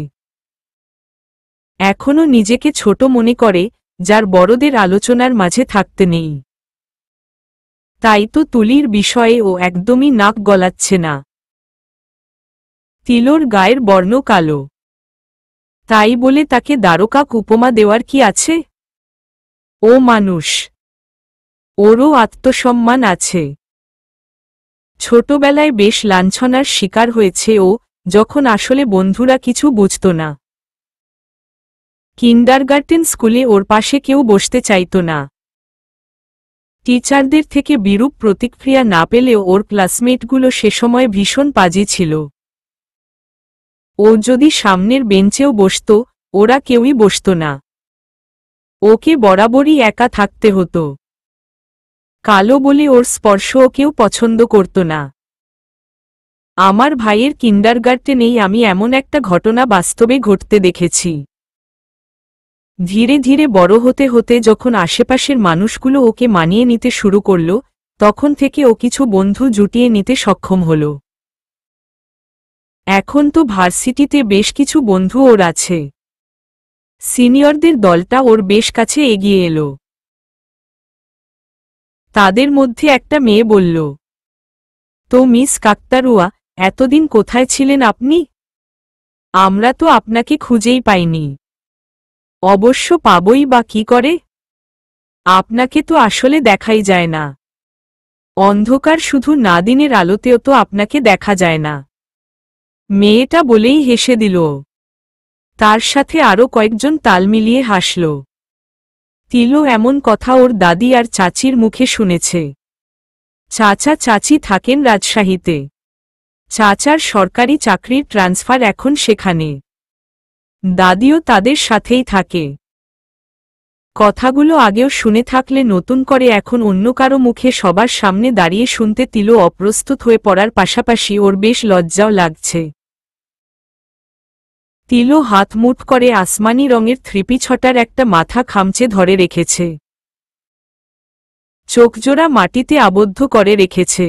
এখনো নিজেকে ছোট মনে করে, যার বড়দের আলোচনার মাঝে থাকতে নেই। তাই তো তুলির বিষয়ে ও একদমই নাক গলাচ্ছে না। তিলোর গায়ের বর্ণ কালো, তাই বলে তাকে দ্বারকাক উপমা দেওয়ার কি আছে? ও মানুষ, ওরও আত্মসম্মান আছে। ছোটবেলায় বেশ লাঞ্ছনার শিকার হয়েছে ও, যখন আসলে বন্ধুরা কিছু বুঝত না। কিন্ডারগার্টেন স্কুলে ওর পাশে কেউ বসতে চাইত না। টিচারদের থেকে বিরূপ প্রতিক্রিয়া না পেলেও ওর ক্লাসমেটগুলো সে সময় ভীষণ পাজি ছিল। ও যদি সামনের বেঞ্চেও বসত, ওরা কেউই বসত না। ওকে বরাবরই একা থাকতে হতো। কালো বলে ওর স্পর্শও কেউ পছন্দ করত না। আমার ভাইয়ের কিন্ডারগার্টেনেই আমি এমন একটা ঘটনা বাস্তবে ঘটতে দেখেছি। ধীরে ধীরে বড় হতে হতে যখন আশেপাশের মানুষগুলো ওকে মানিয়ে নিতে শুরু করল, তখন থেকে ও কিছু বন্ধু জুটিয়ে নিতে সক্ষম হল। এখন তো ভার্সিটিতে বেশ কিছু বন্ধু ওর আছে। সিনিয়রদের দলটা ওর বেশ কাছে এগিয়ে এলো। তাদের মধ্যে একটা মেয়ে বলল, তো মিস কাকতারুয়া, এতদিন কোথায় ছিলেন আপনি? আমরা তো আপনাকে খুঁজেই পাইনি। অবশ্য পাবই বা কি করে? আপনাকে তো আসলে দেখাই যায় না। অন্ধকার শুধু না, দিনের আলোতেও তো আপনাকে দেখা যায় না। মেয়েটা বলেই হেসে দিল। তার সাথে আরও কয়েকজন তাল মিলিয়ে হাসল। তিলো এমন কথা ওর দাদি আর চাচির মুখে শুনেছে। চাচা চাচি থাকেন রাজশাহীতে। চাচার সরকারি চাকরির ট্রান্সফার এখন সেখানে। দাদিও তাদের সাথেই থাকে। কথাগুলো আগেও শুনে থাকলে নতুন করে এখন অন্য কারো মুখে সবার সামনে দাঁড়িয়ে শুনতে তিলো অপ্রস্তুত হয়ে পড়ার পাশাপাশি ওর বেশ লজ্জাও লাগছে। তিলো হাত মুঠ করে আসমানি রঙের থ্রিপি ছটার একটা মাথা খামচে ধরে রেখেছে। চোখজোড়া মাটিতে আবদ্ধ করে রেখেছে।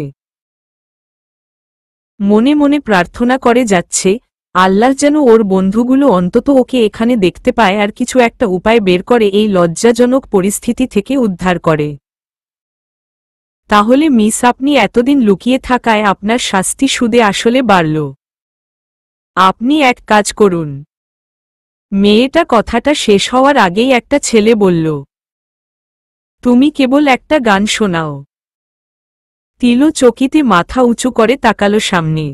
মনে মনে প্রার্থনা করে যাচ্ছে, আল্লাহ যেন ওর বন্ধুগুলো অন্তত ওকে এখানে দেখতে পায় আর কিছু একটা উপায় বের করে এই লজ্জাজনক পরিস্থিতি থেকে উদ্ধার করে। তাহলে মিস, আপনি এতদিন লুকিয়ে থাকায় আপনার শাস্তি সুদে আসলে বাড়ল। আপনি এক কাজ করুন। মেয়েটা কথাটা শেষ হওয়ার আগেই একটা ছেলে বলল, তুমি কেবল একটা গান শোনাও। তিলো চকিতে মাথা উঁচু করে তাকালো সামনে।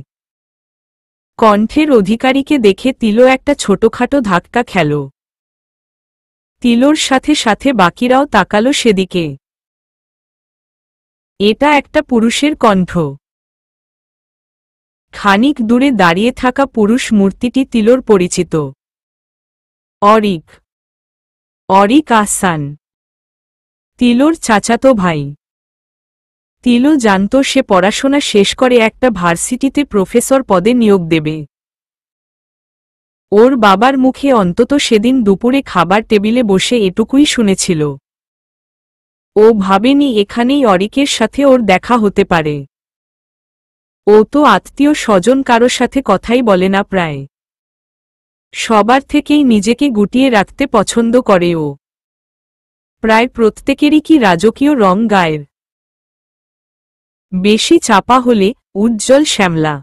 কণ্ঠের অধিকারীকে দেখে তিলো একটা ছোটখাটো ধাক্কা খেল। তিলোর সাথে সাথে বাকিরাও তাকালো সেদিকে। এটা একটা পুরুষের কণ্ঠ। খানিক দূরে দাঁড়িয়ে থাকা পুরুষ মূর্তিটি তিলোর পরিচিত। অরিক। অরিক আহসান, তিলোর চাচাতো ভাই। তিলো জানত সে পড়াশোনা শেষ করে একটা ভার্সিটিতে প্রফেসর পদে নিয়োগ দেবে। ওর বাবার মুখে অন্তত সেদিন দুপুরে খাবার টেবিলে বসে এটুকুই শুনেছিল। ও ভাবেনি এখানেই অরিকের সাথে ওর দেখা হতে পারে। ও তো আত্মীয় স্বজন কারো সাথে কথাই বলে না প্রায়। সবার থেকেই নিজেকে গুটিয়ে রাখতে পছন্দ করে ও। প্রায় প্রত্যেকেরই কি রাজকীয় রং গায়ের। বেশি চাপা হলে উজ্জ্বল শ্যামলা।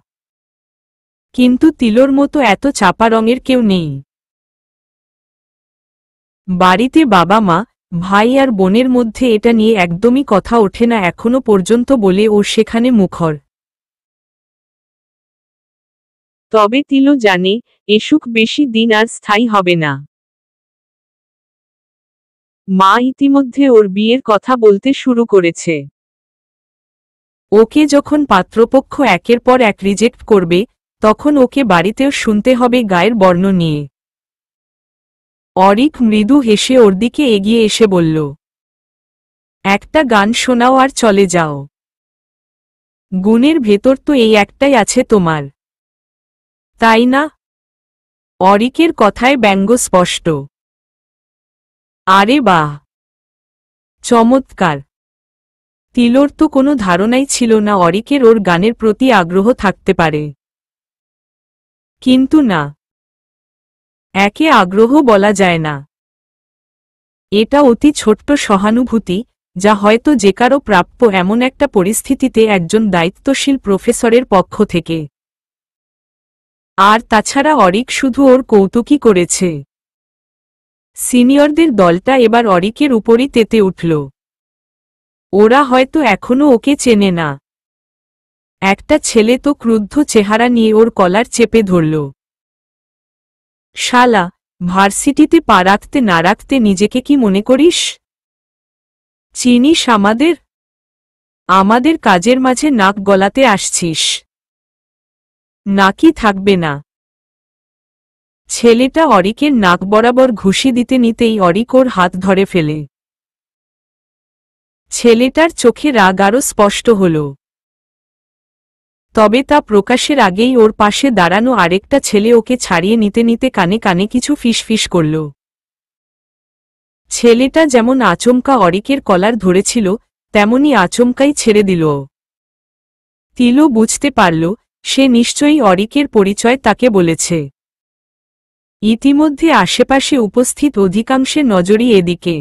কিন্তু তিলোর মতো এত চাপা রঙের কেউ নেই। বাড়িতে বাবা মা, ভাই আর বোনের মধ্যে এটা নিয়ে একদমই কথা ওঠে না এখনো পর্যন্ত বলে ও সেখানে মুখর। তবে তিলো জানে এ সুখ বেশি দিন আর স্থায়ী হবে না। মা ইতিমধ্যে ওর বিয়ের কথা বলতে শুরু করেছে। ওকে যখন পাত্রপক্ষ একের পর এক রিজেক্ট করবে, তখন ওকে বাড়িতেও শুনতে হবে গায়ের বর্ণ নিয়ে। অরিক মৃদু হেসে ওর দিকে এগিয়ে এসে বলল, একটা গান শোনাও আর চলে যাও। গুণের ভেতর তো এই একটাই আছে তোমার, তাই না? অরিকের কথায় ব্যঙ্গ স্পষ্ট। আরে বাহ, চমৎকার। তিলোর তো কোনো ধারণাই ছিল না অরিকের ওর গানের প্রতি আগ্রহ থাকতে পারে। কিন্তু না, একে আগ্রহ বলা যায় না। এটা অতি ছোট্ট সহানুভূতি, যা হয়তো যে কারো প্রাপ্য এমন একটা পরিস্থিতিতে একজন দায়িত্বশীল প্রফেসরের পক্ষ থেকে। আর তাছাড়া অরিক শুধু ওর কৌতুকই করেছে। সিনিয়রদের দলটা এবার অরিকের উপরই তেতে উঠল। ওরা হয়তো এখনো ওকে চেনে না। একটা ছেলে তো ক্রুদ্ধ চেহারা নিয়ে ওর কলার চেপে ধরল। শালা, ভার্সিটিতে পা রাখতে না রাখতে নিজেকে কি মনে করিস? চিনিস আমাদের? আমাদের কাজের মাঝে নাক গলাতে আসছিস নাকি? থাকবে না। ছেলেটা অরিকের নাক বরাবর ঘুষি দিতে নিতেই অরিক ওর হাত ধরে ফেলে। ছেলেটার চোখে রাগ আরও স্পষ্ট হল। তবে তা প্রকাশের আগেই ওর পাশে দাঁড়ানো আরেকটা ছেলে ওকে ছাড়িয়ে নিতে নিতে কানে কানে কিছু ফিসফিস করল। ছেলেটা যেমন আচমকা অরিকের কলার ধরেছিল, তেমনি আচমকাই ছেড়ে দিল। তিলো বুঝতে পারল সে নিশ্চয়ই অরিকের পরিচয় তাকে বলেছে। ইতিমধ্যে আশেপাশে উপস্থিত অধিকাংশের নজরই এদিকে।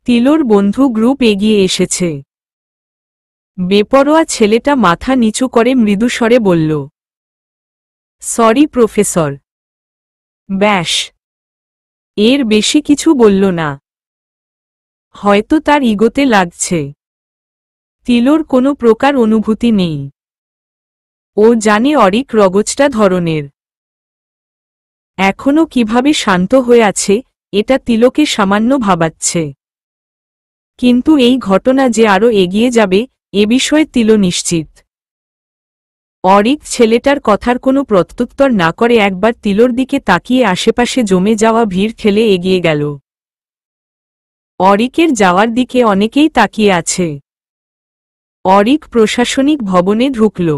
তিলোর বন্ধু গ্রুপ এগিয়ে এসেছে। বেপরোয়া ছেলেটা মাথা নিচু করে মৃদুস্বরে বলল, সরি প্রফেসর। ব্যাস, এর বেশি কিছু বলল না। হয়তো তার ইগোতে লাগছে। তিলোর কোনো প্রকার অনুভূতি নেই। ও জানে অরিক রগচটা ধরনের। এখনো কিভাবে শান্ত হয়ে আছে এটা তিলোকে সামান্য ভাবাচ্ছে। কিন্তু এই ঘটনা যে আরও এগিয়ে যাবে এ বিষয়ে তিলো নিশ্চিত। অরিক ছেলেটার কথার কোনো প্রত্যুত্তর না করে একবার তিলোর দিকে তাকিয়ে আশেপাশে জমে যাওয়া ভিড় ঠেলে এগিয়ে গেল। অরিকের যাওয়ার দিকে অনেকেই তাকিয়ে আছে। অরিক প্রশাসনিক ভবনে ঢুকল।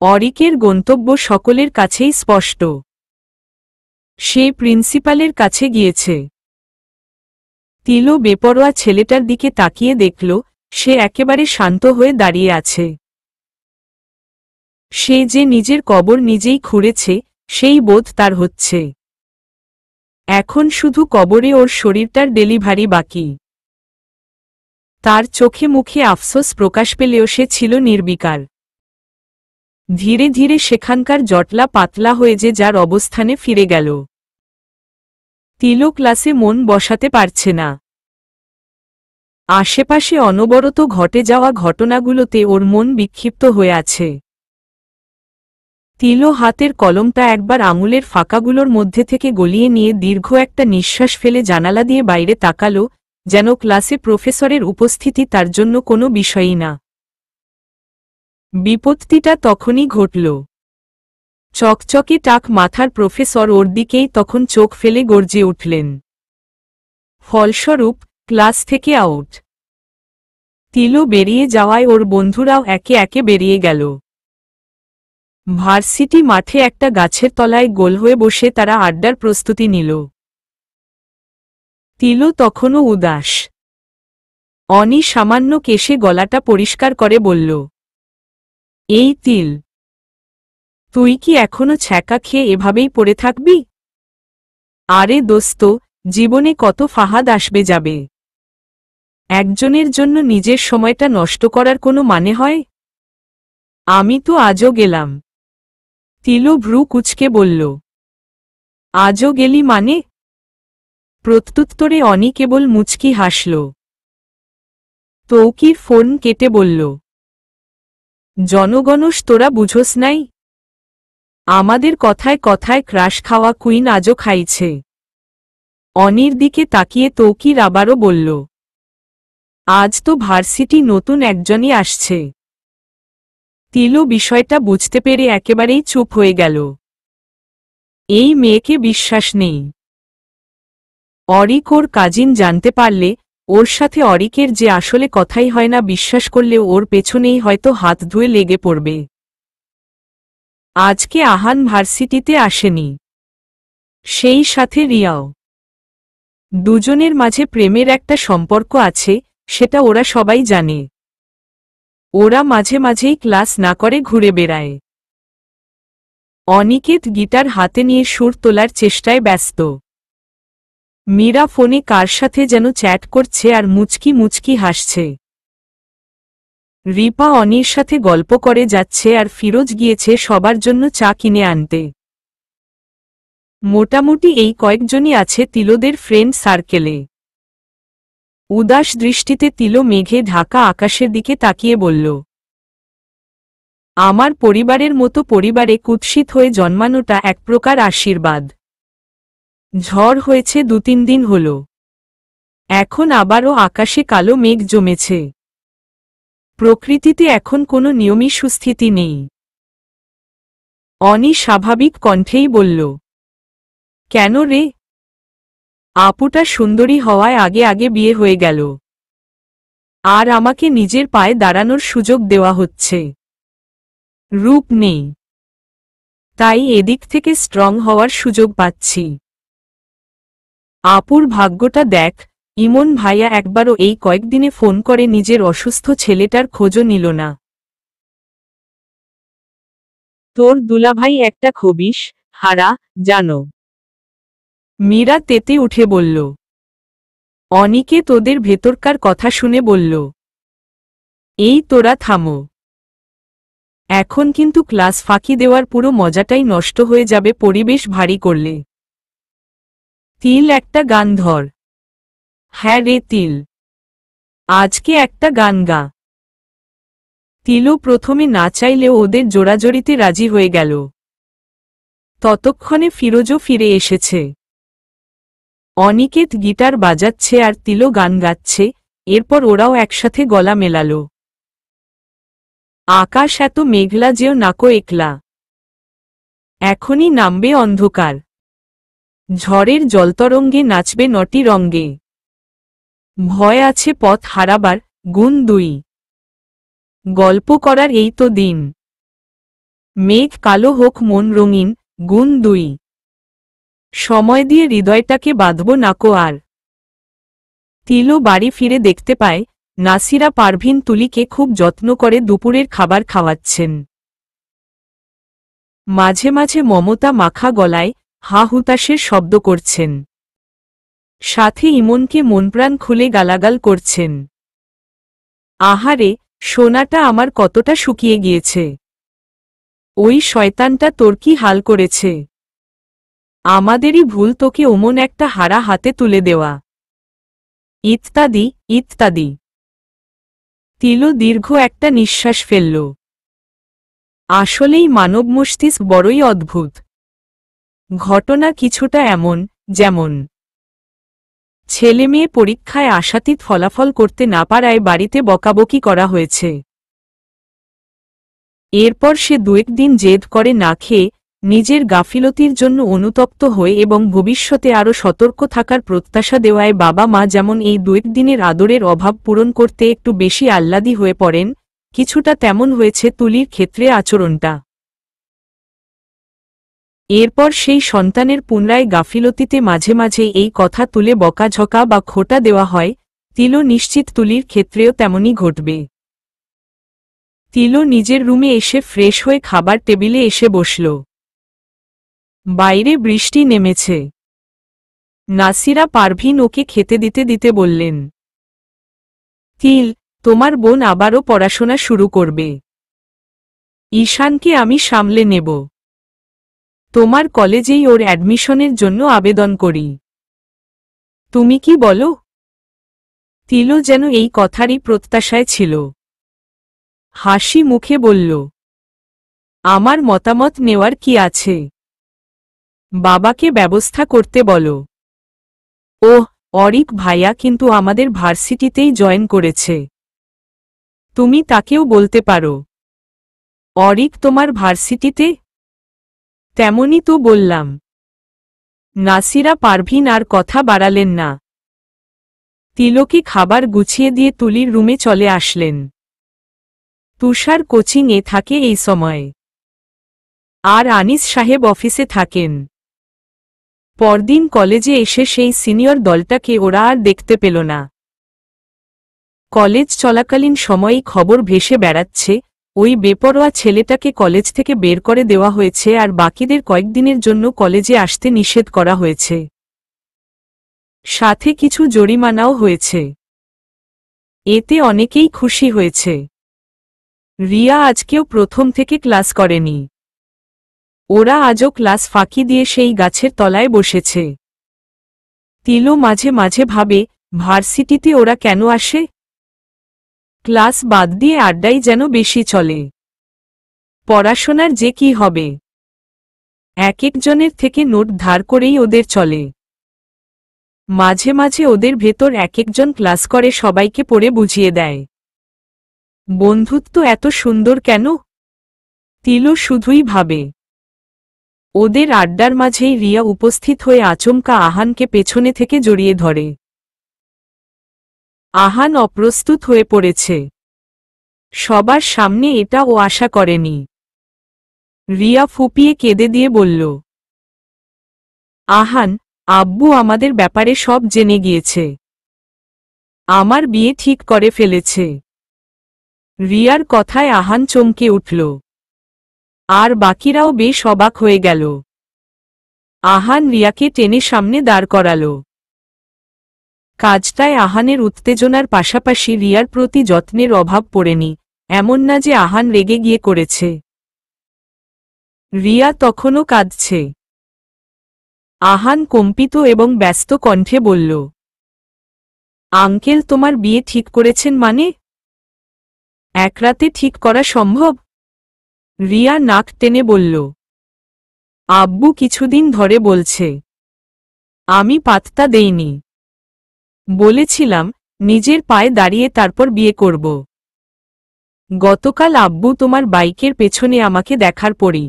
অরিকের গন্তব্য সকলের কাছেই স্পষ্ট। সে প্রিন্সিপালের কাছে গিয়েছে। তিলো বেপরোয়া ছেলেটার দিকে তাকিয়ে দেখল সে একেবারে শান্ত হয়ে দাঁড়িয়ে আছে। সে যে নিজের কবর নিজেই খুঁড়েছে সেই বোধ তার হচ্ছে। এখন শুধু কবরে ওর শরীরটার ডেলিভারি বাকি। তার চোখে মুখে আফসোস প্রকাশ পেলেও সে ছিল নির্বিকার। ধীরে ধীরে সেখানকার জটলা পাতলা হয়ে যে যার অবস্থানে ফিরে গেল। তিলো ক্লাসে মন বসাতে পারছে না। আশেপাশে অনবরত ঘটে যাওয়া ঘটনাগুলোতে ওর মন বিক্ষিপ্ত হয়ে আছে। তিলো হাতের কলমটা একবার আঙুলের ফাঁকাগুলোর মধ্যে থেকে গলিয়ে নিয়ে দীর্ঘ একটা নিঃশ্বাস ফেলে জানালা দিয়ে বাইরে তাকালো, যেন ক্লাসে প্রফেসরের উপস্থিতি তার জন্য কোনো বিষয়ই না। বিপত্তিটা তখনই ঘটল। চকচকে টাক মাথার প্রফেসর ওর দিকেই তখন চোখ ফেলে গর্জে উঠলেন। ফলস্বরূপ ক্লাস থেকে আউট। তিলো বেরিয়ে যাওয়ায় ওর বন্ধুরাও একে একে বেরিয়ে গেল। ভার্সিটি মাঠে একটা গাছের তলায় গোল হয়ে বসে তারা আড্ডার প্রস্তুতি নিল। তিলো তখনও উদাস। অনি সামান্য কেশে গলাটা পরিষ্কার করে বলল, এই তিল, তুই কি এখনো ছ্যাঁকা খেয়ে এভাবেই পড়ে থাকবি? আরে দোস্ত, জীবনে কত ফাহাদ আসবে যাবে, একজনের জন্য নিজের সময়টা নষ্ট করার কোনো মানে হয়? আমি তো আজও গেলাম। তিলো ভ্রু কুঁচকে বলল, আজও গেলি মানে? প্রত্যুত্তরে অনি কেবল মুচকি হাসল। তৌকির ফোন কেটে বলল, জনগণস তোরা বুঝোস নাই? আমাদের কথায় কথায় ক্রাশ খাওয়া কুইন আজও খাইছে। অনির দিকে তাকিয়ে তৌকির আবারও বলল, আজ তো ভার্সিটি নতুন একজনই আসছে। তিলো বিষয়টা বুঝতে পেরে একেবারেই চুপ হয়ে গেল। এই মেয়েকে বিশ্বাস নেই। অরিক ওর কাজিন জানতে পারলে, ওর সাথে অরিকের যে আসলে কথাই হয় না বিশ্বাস করলেও ওর পেছনেই হয়তো হাত ধুয়ে লেগে পড়বে। আজকে আহান ভার্সিটিতে আসেনি, সেই সাথে রিয়াও। দুজনের মাঝে প্রেমের একটা সম্পর্ক আছে, সেটা ওরা সবাই জানে। ওরা মাঝে মাঝেই ক্লাস না করে ঘুরে বেড়ায়। অনিকেত গিটার হাতে নিয়ে সুর তোলার চেষ্টায় ব্যস্ত। মীরা ফোনে কার সাথে যেন চ্যাট করছে আর মুচকি মুচকি হাসছে। রিপা অনির সাথে গল্প করে যাচ্ছে আর ফিরোজ গিয়েছে সবার জন্য চা কিনে আনতে। মোটামুটি এই কয়েকজনই আছে তিলোদের ফ্রেন্ড সার্কেলে। উদাস দৃষ্টিতে তিলো মেঘে ঢাকা আকাশের দিকে তাকিয়ে বলল, আমার পরিবারের মতো পরিবারে কুৎসিত হয়ে জন্মানোটা এক প্রকার আশীর্বাদ। ঝড় হয়েছে 2-3 দিন হল, এখন আবারও আকাশে কালো মেঘ জমেছে। প্রকৃতিতে এখন কোনো নিয়মী সুস্থিতি নেই। অনি স্বাভাবিক কণ্ঠেই বলল, কেন রে? আপুটা সুন্দরী হওয়ায় আগে আগে বিয়ে হয়ে গেল, আর আমাকে নিজের পায়ে দাঁড়ানোর সুযোগ দেওয়া হচ্ছে। রূপ নেই, তাই এদিক থেকে স্ট্রং হওয়ার সুযোগ পাচ্ছি। আপুর ভাগ্যটা দেখ, ইমন ভাইয়া একবারও এই কয়েকদিনে ফোন করে নিজের অসুস্থ ছেলেটার খোঁজও নিল না। তোর দুলাভাই একটা খবিশ, হারা, জানো। মীরা তেতে উঠে বলল। অনিকে তোদের ভেতরকার কথা শুনে বলল, এই তোরা থামো, এখন কিন্তু ক্লাস ফাঁকি দেওয়ার পুরো মজাটাই নষ্ট হয়ে যাবে পরিবেশ ভারী করলে। তিল একটা গান ধর। হ্যাঁ রে তিল, আজকে একটা গান গা। তিলো প্রথমে না চাইলেও ওদের জোড়াজড়িতে রাজি হয়ে গেল। ততক্ষণে ফিরোজও ফিরে এসেছে। অনিকেত গিটার বাজাচ্ছে আর তিলো গান গাচ্ছে, এরপর ওরাও একসাথে গলা মেলাল। আকাশ এত মেঘলা যেও নাকো একলা, এখনই নামবে অন্ধকার, ঝড়ের জলতরঙ্গে নাচবে নটি রঙ্গে, ভয় আছে পথ হারাবার, গুণ 2। গল্প করার এই তো দিন, মেঘ কালো হোক মন রঙিন, গুণ 2। সময় দিয়ে হৃদয়টাকে বাঁধব নাকো আর। তিলো বাড়ি ফিরে দেখতে পায়, নাসিরা পারভিন তুলিকে খুব যত্ন করে দুপুরের খাবার খাওয়াচ্ছেন। মাঝে মাঝে মমতা মাখা গলায় হা হুতাশের শব্দ করছেন। সাথে ইমনকে মনপ্রাণ খুলে গালাগাল করছেন। আহারে, সোনাটা আমার কতটা শুকিয়ে গিয়েছে, ওই শয়তানটা তোর কি হাল করেছে, আমাদেরই ভুল তোকে ওমন একটা হারা হাতে তুলে দেওয়া, ইত্যাদি ইত্যাদি। তিলো দীর্ঘ একটা নিঃশ্বাস ফেলল। আসলেই মানব মস্তিষ্ক বড়ই অদ্ভুত। ঘটনা কিছুটা এমন, যেমন ছেলেমেয়ে পরীক্ষায় আশাতীত ফলাফল করতে না পারায় বাড়িতে বকাবকি করা হয়েছে। এরপর সে দুয়েকদিন জেদ করে না খেয়ে, নিজের গাফিলতির জন্য অনুতপ্ত হয়ে এবং ভবিষ্যতে আরও সতর্ক থাকার প্রত্যাশা দেওয়ায় বাবা মা যেমন এই দুয়েকদিনের আদরের অভাব পূরণ করতে একটু বেশি আহ্লাদী হয়ে পড়েন, কিছুটা তেমন হয়েছে তুলির ক্ষেত্রে আচরণটা। এরপর সেই সন্তানের পুনরায় গাফিলতিতে মাঝে মাঝে এই কথা তুলে বকাঝকা বা খোঁটা দেওয়া হয়, তিলো নিশ্চিত তুলির ক্ষেত্রেও তেমনই ঘটবে। তিলো নিজের রুমে এসে ফ্রেশ হয়ে খাবার টেবিলে এসে বসল। বাইরে বৃষ্টি নেমেছে। নাসিরা পারভিন ওকে খেতে দিতে দিতে বললেন, তিল, তোমার বোন আবারও পড়াশোনা শুরু করবে। ঈশানকে আমি সামলে নেব। তোমার কলেজেই ওর অ্যাডমিশনের জন্য আবেদন করি। তুমি কি বলো? তিলো যেন এই কথারই প্রত্যাশায় ছিল। হাসি মুখে বলল, আমার মতামত নেওয়ার কি আছে? বাবাকে ব্যবস্থা করতে বলো। ওহ, অরিক ভাইয়া কিন্তু আমাদের ভার্সিটিতেই জয়েন করেছে। তুমি তাকেও বলতে পারো। অরিক তোমার ভার্সিটিতে? তেমনই তো বললাম। নাসিরা পারভিন আর কথা বাড়ালেন না। তিলোকে খাবার গুছিয়ে দিয়ে তুলির রুমে চলে আসলেন। তুষার কোচিংয়ে থাকে এই সময়ে, আর আনিস সাহেব অফিসে থাকেন। পরদিন কলেজে এসে সেই সিনিয়র দলটাকে ওরা আর দেখতে পেল না। কলেজ চলাকালীন সময়েই খবর ভেসে বেড়াচ্ছে, ওই বেপরোয়া ছেলেটাকে কলেজ থেকে বের করে দেওয়া হয়েছে আর বাকিদের কয়েকদিনের জন্য কলেজে আসতে নিষেধ করা হয়েছে। সাথে কিছু জরিমানাও হয়েছে। এতে অনেকেই খুশি হয়েছে। রিয়া আজকেও প্রথম থেকে ক্লাস করেনি। ওরা আজও ক্লাস ফাঁকি দিয়ে সেই গাছের তলায় বসেছে। তিলো মাঝে মাঝে ভাবে, ভার্সিটিতে ওরা কেন আসে? ক্লাস বাদ দিয়ে আড্ডাই যেন বেশি চলে। পড়াশোনার যে কি হবে? এক একজনের থেকে নোট ধার করেই ওদের চলে। মাঝে মাঝে ওদের ভেতর এক একজন ক্লাস করে সবাইকে পড়ে বুঝিয়ে দেয়। বন্ধুত্ব এত সুন্দর কেন? তিলো শুধুই ভাবে। ওদের আড্ডার মাঝেই রিয়া উপস্থিত হয়ে আচমকা আহানকে পেছনে থেকে জড়িয়ে ধরে। আহান অপ্রস্তুত হয়ে পড়েছে। সবার সামনে এটা ও আশা করেনি। রিয়া ফুপিয়ে কেঁদে দিয়ে বলল, আহান, আব্বু আমাদের ব্যাপারে সব জেনে গিয়েছে। আমার বিয়ে ঠিক করে ফেলেছে। রিয়ার কথায় আহান চমকে উঠল। আর বাকিরাও বেশ অবাক হয়ে গেল। আহান রিয়াকে টেনে সামনে দাঁড় করাল। কাজটায় আহানের উত্তেজনার পাশাপাশি রিয়ার প্রতি যত্নের অভাব পড়েনি, এমন না যে আহান রেগে গিয়ে করেছে। রিয়া তখনও কাঁদছে। আহান কম্পিত এবং ব্যস্ত কণ্ঠে বলল, আঙ্কেল তোমার বিয়ে ঠিক করেছেন মানে? এক রাতে ঠিক করা সম্ভব? রিয়া নাক টেনে বলল, আব্বু কিছুদিন ধরে বলছে। আমি পাত্তা দেইনি। বলেছিলাম, নিজের পায়ে দাঁড়িয়ে তারপর বিয়ে করব। গতকাল আব্বু তোমার বাইকের পেছনে আমাকে দেখার পরই।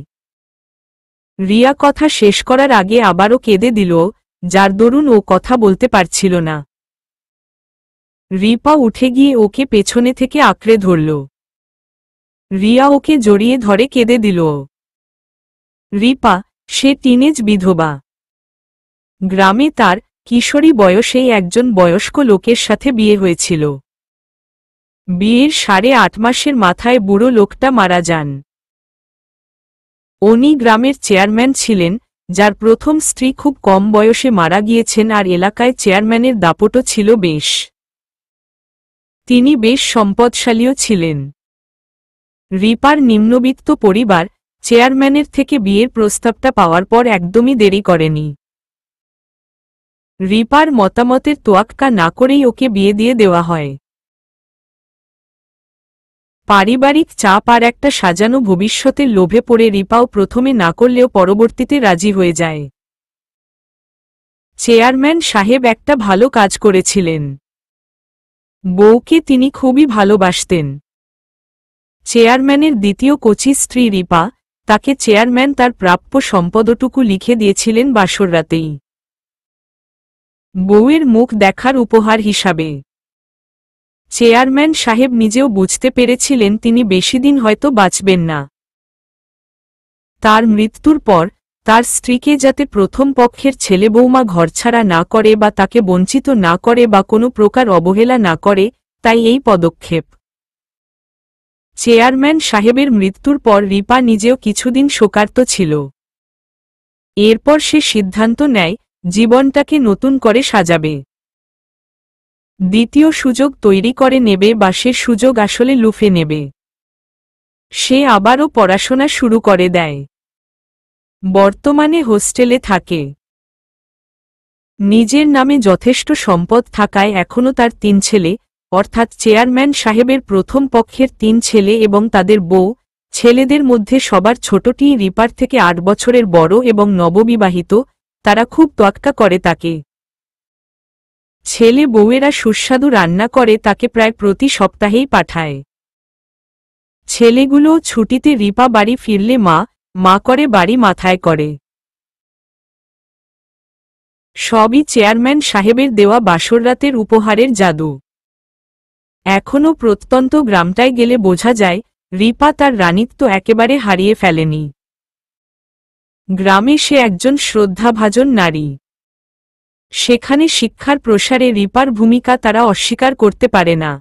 রিয়া কথা শেষ করার আগে আবারও কেঁদে দিল, যার দরুন ও কথা বলতে পারছিল না। রিপা উঠে গিয়ে ওকে পেছনে থেকে আঁকড়ে ধরল। রিয়া ওকে জড়িয়ে ধরে কেঁদে দিল। রিপা, সে টিনেজ বিধবা। গ্রামে তার কিশোরী বয়সেই একজন বয়স্ক লোকের সাথে বিয়ে হয়েছিল। বিয়ের 8.5 মাসের মাথায় বুড়ো লোকটা মারা যান। উনি গ্রামের চেয়ারম্যান ছিলেন, যার প্রথম স্ত্রী খুব কম বয়সে মারা গিয়েছেন আর এলাকায় চেয়ারম্যানের দাপটও ছিল বেশ। তিনি বেশ সম্পদশালীও ছিলেন। রিপার নিম্নবিত্ত পরিবার চেয়ারম্যানের থেকে বিয়ের প্রস্তাবটা পাওয়ার পর একদমই দেরি করেনি। রিপার মতামতের তোয়াক্কা না করেই ওকে বিয়ে দিয়ে দেওয়া হয়। পারিবারিক চাপ আর একটা সাজানো ভবিষ্যতের লোভে পড়ে রিপাও প্রথমে না করলেও পরবর্তীতে রাজি হয়ে যায়। চেয়ারম্যান সাহেব একটা ভালো কাজ করেছিলেন। বউকে তিনি খুবই ভালোবাসতেন। চেয়ারম্যানের দ্বিতীয় কচি স্ত্রী রিপা, তাকে চেয়ারম্যান তার প্রাপ্য সম্পদটুকু লিখে দিয়েছিলেন বাসররাতেই, বউয়ের মুখ দেখার উপহার হিসাবে। চেয়ারম্যান সাহেব নিজেও বুঝতে পেরেছিলেন তিনি বেশিদিন হয়তো বাঁচবেন না। তার মৃত্যুর পর তার স্ত্রীকে যাতে প্রথম পক্ষের ছেলে বৌমা ঘরছাড়া না করে বা তাকে বঞ্চিত না করে বা কোনো প্রকার অবহেলা না করে, তাই এই পদক্ষেপ। চেয়ারম্যান সাহেবের মৃত্যুর পর রিপা নিজেও কিছুদিন শোকার্ত ছিল। এরপর সে সিদ্ধান্ত নেয় জীবনটাকে নতুন করে সাজাবে। দ্বিতীয় সুযোগ তৈরি করে নেবে বা সে সুযোগ আসলে লুফে নেবে। সে আবারও পড়াশোনা শুরু করে দেয়। বর্তমানে হোস্টেলে থাকে। নিজের নামে যথেষ্ট সম্পদ থাকায় এখনও তার 3 ছেলে, অর্থাৎ চেয়ারম্যান সাহেবের প্রথম পক্ষের 3 ছেলে এবং তাদের বউ, ছেলেদের মধ্যে সবার ছোটটি রিপার থেকে 8 বছরের বড় এবং নববিবাহিত, তারা খুব তোয়াক্কা করে তাকে। ছেলে বউয়েরা সুস্বাদু রান্না করে তাকে প্রায় প্রতি সপ্তাহেই পাঠায়। ছেলেগুলোও ছুটিতে রিপা বাড়ি ফিরলে মা করে বাড়ি মাথায় করে। সবই চেয়ারম্যান সাহেবের দেওয়া বাসররাতের উপহারের জাদু। এখনও প্রত্যন্ত গ্রামটায় গেলে বোঝা যায় রিপা তার রানিত্ব একেবারে হারিয়ে ফেলেনি। গ্রামে সে একজন শ্রদ্ধাভাজন নারী। সেখানে শিক্ষার প্রসারে রিপার ভূমিকা তারা অস্বীকার করতে পারে না।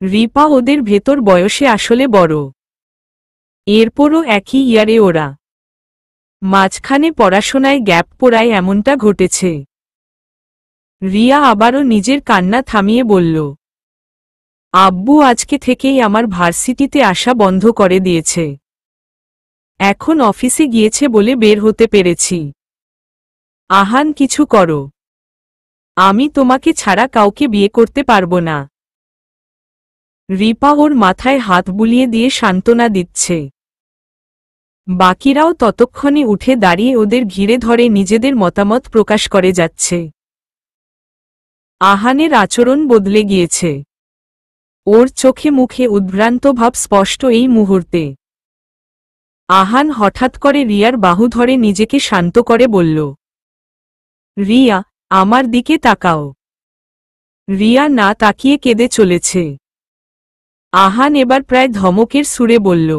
রিপা ওদের ভেতর বয়সে আসলে বড়। এরপরও একই ইয়ারে ওরা। মাঝখানে পড়াশোনায় গ্যাপ পড়ায় এমনটা ঘটেছে। রিয়া আবারও নিজের কান্না থামিয়ে বলল, আব্বু আজকে থেকেই আমার ভার্সিটিতে আসা বন্ধ করে দিয়েছে। এখন অফিসে গিয়েছে বলে বের হতে পেরেছি। আহান, কিছু করো। আমি তোমাকে ছাড়া কাউকে বিয়ে করতে পারবো না। রিপা ওর মাথায় হাত বুলিয়ে দিয়ে সান্ত্বনা দিচ্ছে। বাকিরাও ততক্ষণে উঠে দাঁড়িয়ে ওদের ঘিরে ধরে নিজেদের মতামত প্রকাশ করে যাচ্ছে। আহানের আচরণ বদলে গিয়েছে। ওর চোখে মুখে উদ্ভ্রান্ত ভাব স্পষ্ট এই মুহূর্তে। আহান হঠাৎ করে রিয়ার বাহু ধরে নিজেকে শান্ত করে বলল, রিয়া, আমার দিকে তাকাও। রিয়া না তাকিয়ে কেঁদে চলেছে। আহান এবার প্রায় ধমকের সুরে বলল,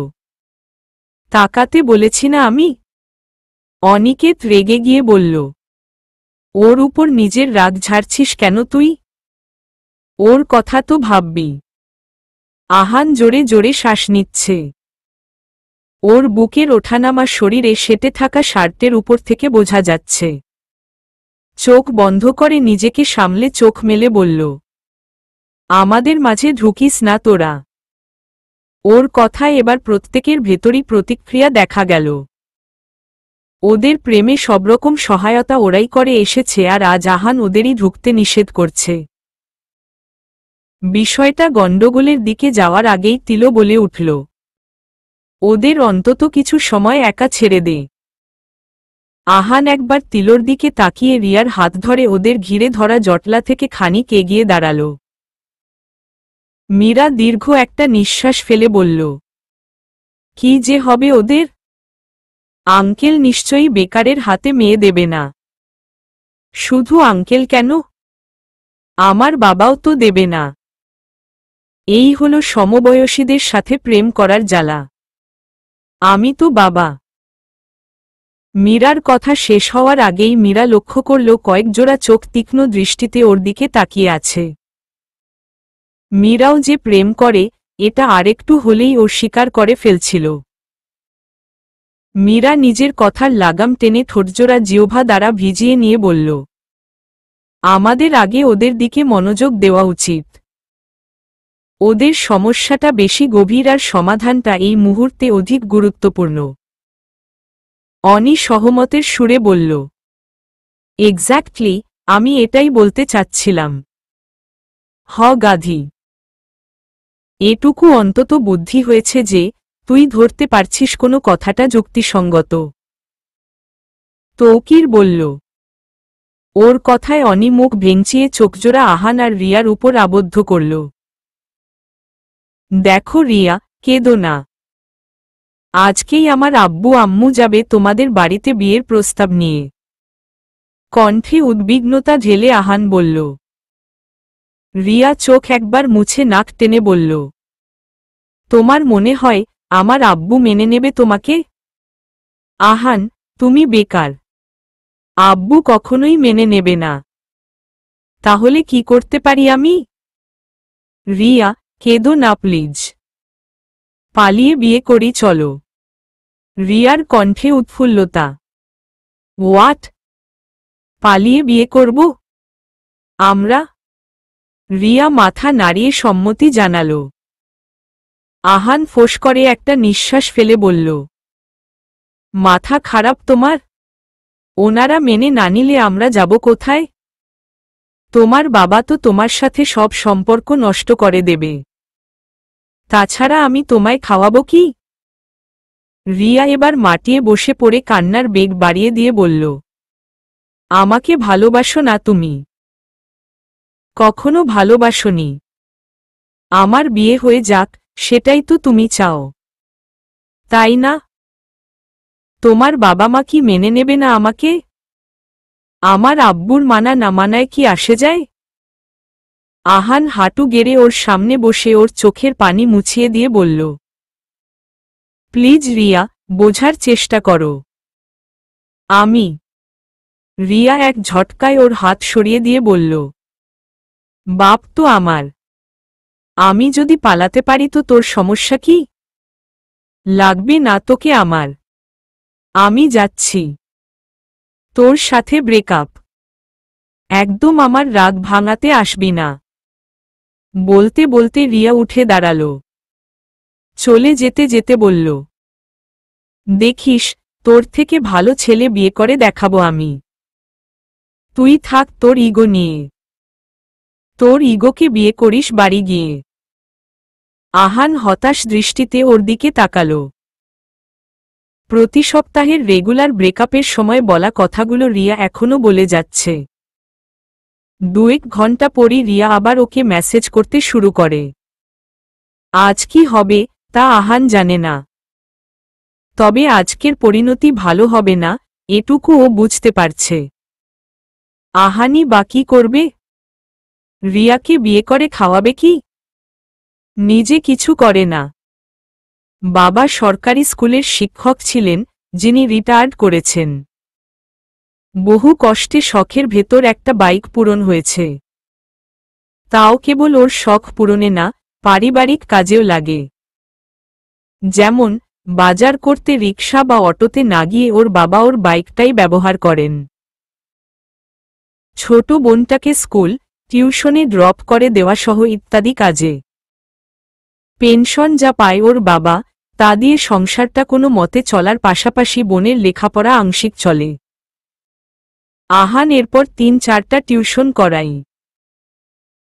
তাকাতে বলেছি না আমি? অনিকেত রেগে গিয়ে বলল, ওর উপর নিজের রাগ ঝাড়ছিস কেন তুই? ওর কথা তো ভাববি। আহান জোরে জোরে শ্বাস নিচ্ছে। ওর বুকের ওঠানামা শরীরে সেটে থাকা শার্টের উপর থেকে বোঝা যাচ্ছে। চোখ বন্ধ করে নিজেকে সামলে চোখ মেলে বলল, আমাদের মাঝে ঢুকিস না তোরা। ওর কথায় এবার প্রত্যেকের ভেতরই প্রতিক্রিয়া দেখা গেল। ওদের প্রেমে সবরকম সহায়তা ওরাই করে এসেছে আর আজ আহান ওদেরই ঢুকতে নিষেধ করছে। বিষয়টা গণ্ডগোলের দিকে যাওয়ার আগেই তিলো বলে উঠল, ওদের অন্তত কিছু সময় একা ছেড়ে দে। আহান একবার তিলোর দিকে তাকিয়ে রিয়ার হাত ধরে ওদের ঘিরে ধরা জটলা থেকে খানিক এগিয়ে দাঁড়াল। মীরা দীর্ঘ একটা নিঃশ্বাস ফেলে বলল, কি যে হবে ওদের? আঙ্কেল নিশ্চয়ই বেকারের হাতে মেয়ে দেবে না। শুধু আঙ্কেল কেন, আমার বাবাও তো দেবে না। এই হলো সমবয়সীদের সাথে প্রেম করার জ্বালা। আমি তো বাবা। মীরার কথা শেষ হওয়ার আগেই মীরা লক্ষ্য করল কয়েক জোড়া চোখ তীক্ষ্ণ দৃষ্টিতে ওর দিকে তাকিয়ে আছে। মীরাও যে প্রেম করে এটা আরেকটু হলেই ও স্বীকার করে ফেলছিল। মীরা নিজের কথার লাগাম টেনে ঠোঁটজোড়া জিহ্বা দ্বারা ভিজিয়ে নিয়ে বলল, আমাদের আগে ওদের দিকে মনোযোগ দেওয়া উচিত। ওদের সমস্যাটা বেশি গভীর আর সমাধানটা এই মুহূর্তে অধিক গুরুত্বপূর্ণ। অনি সহমতের সুরে বলল, এক্স্যাক্টলি, আমি এটাই বলতে চাচ্ছিলাম। গাধি। এটুকু অন্তত বুদ্ধি হয়েছে যে তুই ধরতে পারছিস কোনো কথাটা যুক্তিসঙ্গত। তৌকির বলল। ওর কথায় অনি মুখ ভেঙচিয়ে চোখজোড়া আহান আর রিয়ার উপর আবদ্ধ করল। দেখো রিয়া, কেঁদো না। আজকেই আমার আব্বু আম্মু যাবে তোমাদের বাড়িতে বিয়ের প্রস্তাব নিয়ে। কণ্ঠে উদ্বিগ্নতা ঢেলে আহান বলল। রিয়া চোখ একবার মুছে নাক টেনে বলল, তোমার মনে হয় আমার আব্বু মেনে নেবে তোমাকে? আহান, তুমি বেকার। আব্বু কখনোই মেনে নেবে না। তাহলে কি করতে পারি আমি? রিয়া, কেঁদো না প্লিজ। পালিয়ে বিয়ে করি চলো। রিয়ার কণ্ঠে উৎফুল্লতা। হোয়াট? পালিয়ে বিয়ে করব আমরা? রিয়া মাথা নাড়িয়ে সম্মতি জানাল। আহান ফোঁস করে একটা নিঃশ্বাস ফেলে বলল, মাথা খারাপ তোমার? ওনারা মেনে না নিলে আমরা যাব কোথায়? তোমার বাবা তো তোমার সাথে সব সম্পর্ক নষ্ট করে দেবে। তাছাড়া আমি তোমায় খাওয়াবো কি? রিয়া এবার মাটিয়ে বসে পড়ে কান্নার বেগ বাড়িয়ে দিয়ে বলল, আমাকে ভালোবাসো না তুমি? কখনো ভালোবাসোনি। আমার বিয়ে হয়ে যাক, সেটাই তো তুমি চাও, তাই না? তোমার বাবা মা কি মেনে নেবে না আমাকে? আমার আব্বুর মানা না মানায় কি আসে যায়? আহান হাঁটু গেড়ে ওর সামনে বসে ওর চোখের পানি মুছিয়ে দিয়ে বলল, প্লিজ রিয়া, বোঝার চেষ্টা করো। আমি। রিয়া এক ঝটকায় ওর হাত সরিয়ে দিয়ে বলল, বাপ তো আমার। আমি যদি পালাতে পারি তো তোর সমস্যা কি? লাগবে না তোকে আমার। আমি যাচ্ছি। তোর সাথে ব্রেকআপ। একদম আমার রাগ ভাঙাতে আসবি না। বলতে বলতে রিয়া উঠে দাঁড়াল। চলে যেতে যেতে বলল, দেখিস, তোর থেকে ভালো ছেলে বিয়ে করে দেখাবো আমি। তুই থাক তোর ইগো নিয়ে। তোর ইগোকে বিয়ে করিস বাড়ি গিয়ে। আহান হতাশ দৃষ্টিতে ওর দিকে তাকাল। প্রতি সপ্তাহের রেগুলার ব্রেকআপের সময় বলা কথাগুলো রিয়া এখনো বলে যাচ্ছে। 2-1 ঘন্টা পরই রিয়া আবার ওকে মেসেজ করতে শুরু করে। আজ কি হবে তা আহান জানে না। তবে আজকের পরিণতি ভালো হবে না, এটুকু ও বুঝতে পারছে। আহানই বা কি করবে? রিয়াকে বিয়ে করে খাওয়াবে কি? নিজে কিছু করে না। বাবা সরকারি স্কুলের শিক্ষক ছিলেন, যিনি রিটায়ার্ড করেছেন। বহু কষ্টে শখের ভেতর একটা বাইক পূরণ হয়েছে। তাও কেবল ওর শখ পূরণে না, পারিবারিক কাজেও লাগে। যেমন বাজার করতে রিকশা বা অটোতে না গিয়ে ওর বাবা ওর বাইকটাই ব্যবহার করেন। ছোট বোনটাকে স্কুল, টিউশনে ড্রপ করে দেওয়াসহ ইত্যাদি কাজে। পেনশন যা পায় ওর বাবা, তা দিয়ে সংসারটা কোনো মতে চলার পাশাপাশি বোনের লেখাপড়া আংশিক চলে। আহান এরপর 3-4টা টিউশন করাই।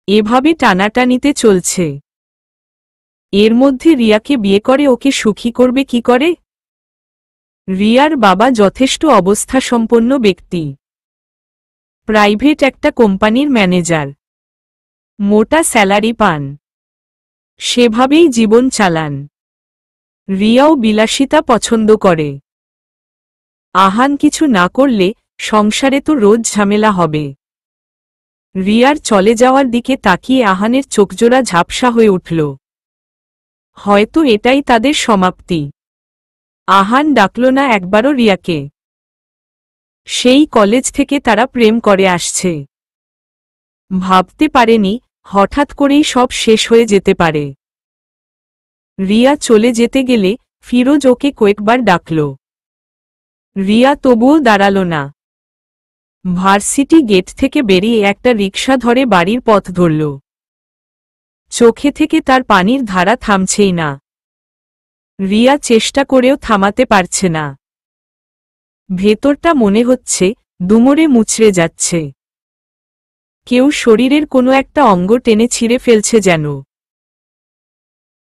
এভাবে টানাটানিতে চলছে। এর মধ্যে রিয়াকে বিয়ে করে ওকে সুখী করবে কি করে? রিয়ার বাবা যথেষ্ট অবস্থাসম্পন্ন ব্যক্তি। প্রাইভেট একটা কোম্পানির ম্যানেজার। মোটা স্যালারি পান। সেভাবেই জীবন চালান। রিয়াও বিলাসিতা পছন্দ করে। আহান কিছু না করলে সংসারে তো রোজ ঝামেলা হবে। রিয়ার চলে যাওয়ার দিকে তাকিয়ে আহানের চোখজোড়া ঝাপসা হয়ে উঠল। হয়তো এটাই তাদের সমাপ্তি। আহান ডাকল না একবারও রিয়াকে। সেই কলেজ থেকে তারা প্রেম করে আসছে। ভাবতে পারেনি হঠাৎ করেই সব শেষ হয়ে যেতে পারে। রিয়া চলে যেতে গেলে ফিরোজ ওকে কয়েকবার ডাকল। রিয়া তবুও দাঁড়াল না। ভার্সিটি গেট থেকে বেরিয়ে একটা রিকশা ধরে বাড়ির পথ ধরল। চোখে থেকে তার পানির ধারা থামছেই না। রিয়া চেষ্টা করেও থামাতে পারছে না। ভেতরটা মনে হচ্ছে দুমড়ে মুচড়ে যাচ্ছে। কেউ শরীরের কোনো একটা অঙ্গ টেনে ছিঁড়ে ফেলছে যেন।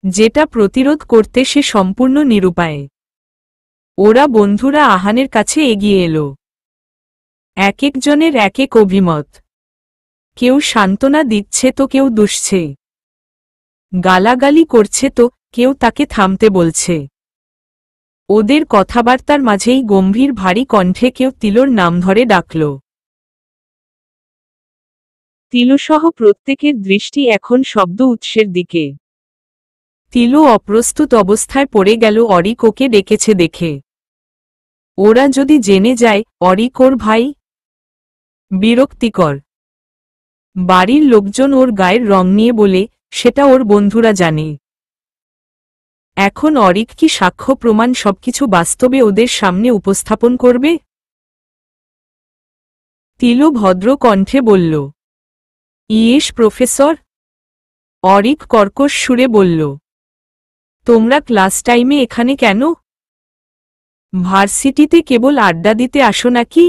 যেটা প্রতিরোধ করতে সে সম্পূর্ণ নিরুপায়। ওরা বন্ধুরা আহানের কাছে এগিয়ে এলো। এক একজনের এক এক অভিমত। কেউ সান্ত্বনা দিচ্ছে তো কেউ দুষছে, গালাগালি করছে তো কেউ তাকে থামতে বলছে। ওদের কথাবার্তার মাঝেই গম্ভীর ভারী কণ্ঠে কেউ তিলোর নাম ধরে ডাকল। তিলোসহ প্রত্যেকের দৃষ্টি এখন শব্দ উৎসের দিকে। তিলো অপ্রস্তুত অবস্থায় পড়ে গেল অরিক ওকে ডেকেছে দেখে। ওরা যদি জেনে যায় অরিক ওর ভাই? বিরক্তিকর। বাড়ির লোকজন ওর গায়ের রং নিয়ে বলে, সেটা ওর বন্ধুরা জানে। এখন অরিক কি সাক্ষ্য প্রমাণ সবকিছু বাস্তবে ওদের সামনে উপস্থাপন করবে? তিলো ভদ্র কণ্ঠে বলল, ইয়েস প্রফেসর। অরিক কর্কশ সুরে বলল, তোমরা ক্লাস টাইমে এখানে কেন? ভার্সিটিতে কেবল আড্ডা দিতে আসো নাকি?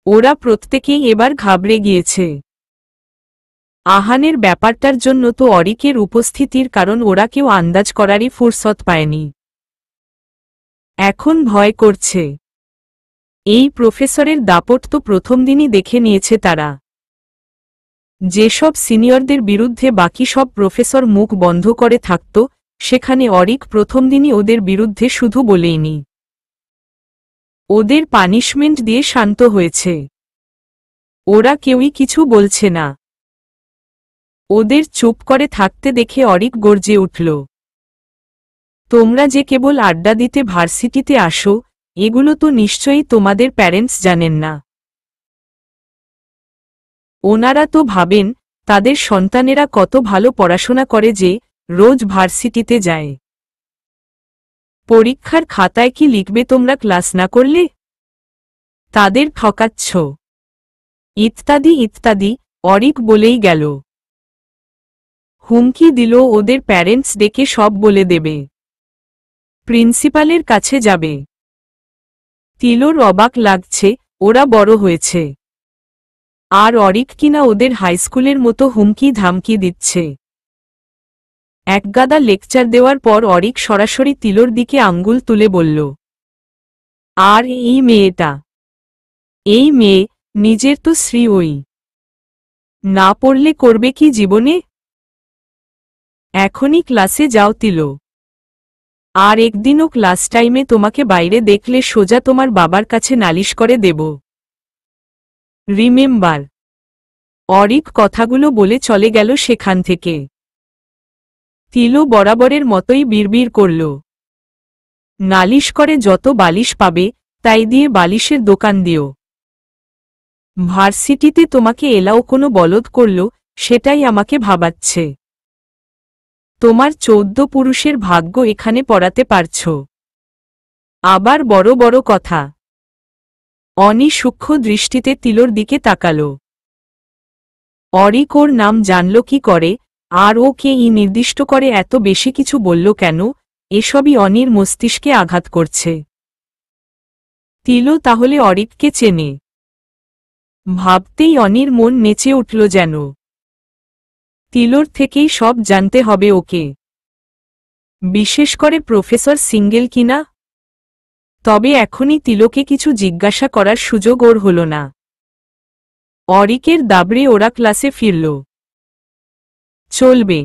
ওরা প্রত্যেকেই এবার ঘাবড়ে গিয়েছে। আহানের ব্যাপারটার জন্য তো অরিকের উপস্থিতির কারণ ওরা কেউ আন্দাজ করারই ফুরসত পায়নি। এখন ভয় করছে। এই প্রফেসরের দাপট তো প্রথম দিনই দেখে নিয়েছে তারা। যেসব সিনিয়রদের বিরুদ্ধে বাকি সব প্রফেসর মুখ বন্ধ করে থাকত, সেখানে অরিক প্রথম দিনই ওদের বিরুদ্ধে শুধু বলেইনি, ওদের পানিশমেন্ট দিয়ে শান্ত হয়েছে। ওরা কেউই কিছু বলছে না। ওদের চুপ করে থাকতে দেখে অরিক গর্জে উঠল, তোমরা যে কেবল আড্ডা দিতে ভার্সিটিতে আসো, এগুলো তো নিশ্চয়ই তোমাদের প্যারেন্টস জানেন না। ওনারা তো ভাবেন তাদের সন্তানেরা কত ভালো পড়াশোনা করে যে রোজ ভার্সিটিতে যায়। পরীক্ষার খাতায় কি লিখবে তোমরা ক্লাস না করলে? তাদের ঠকাচ্ছ, ইত্যাদি ইত্যাদি। অরিক বলেই গেল। হুমকি দিল ওদের প্যারেন্টস ডেকে সব বলে দেবে, প্রিন্সিপালের কাছে যাবে। তিলোর অবাক লাগছে, ওরা বড় হয়েছে, আর অরিক কিনা ওদের হাইস্কুলের মতো হুমকি ধামকি দিচ্ছে। একগাদা লেকচার দেওয়ার পর অরিক সরাসরি তিলোর দিকে আঙ্গুল তুলে বলল, আর এই মেয়েটা? এই মেয়ে নিজের তো শ্রী, ওই না পড়লে করবে কি জীবনে? এখনই ক্লাসে যাও তিলো, আর একদিনও ক্লাস টাইমে তোমাকে বাইরে দেখলে সোজা তোমার বাবার কাছে নালিশ করে দেব। রিমেম্বার। অরিক কথাগুলো বলে চলে গেল সেখান থেকে। তিলো বরাবরের মতোই বিড়বিড় করল, নালিশ করে যত বালিশ পাবে তাই দিয়ে বালিশের দোকান দিও। ভার্সিটিতে তোমাকে এলাও কোনো বলদ করল, সেটাই আমাকে ভাবাচ্ছে। তোমার 14 পুরুষের ভাগ্য এখানে পড়াতে পারছ, আবার বড় বড় কথা। অনি সূক্ষ্ম দৃষ্টিতে তিলোর দিকে তাকাল। অরিক ওর নাম জানল কি করে, আর ও কে ই নির্দিষ্ট করে এত বেশি কিছু বলল কেন, এসবই অনির মস্তিষ্কে আঘাত করছে। তিলো তাহলে অরিককে চেনে? ভাবতেই অনির মন নেচে উঠল যেন। তিলোর থেকেই সব জানতে হবে ওকে, বিশেষ করে প্রফেসর সিঙ্গেল কিনা। তবে এখনই তিলোকে কিছু জিজ্ঞাসা করার সুযোগ ওর হল না। অরিকের দাবড়ে ওরা ক্লাসে ফিরল। চলবে।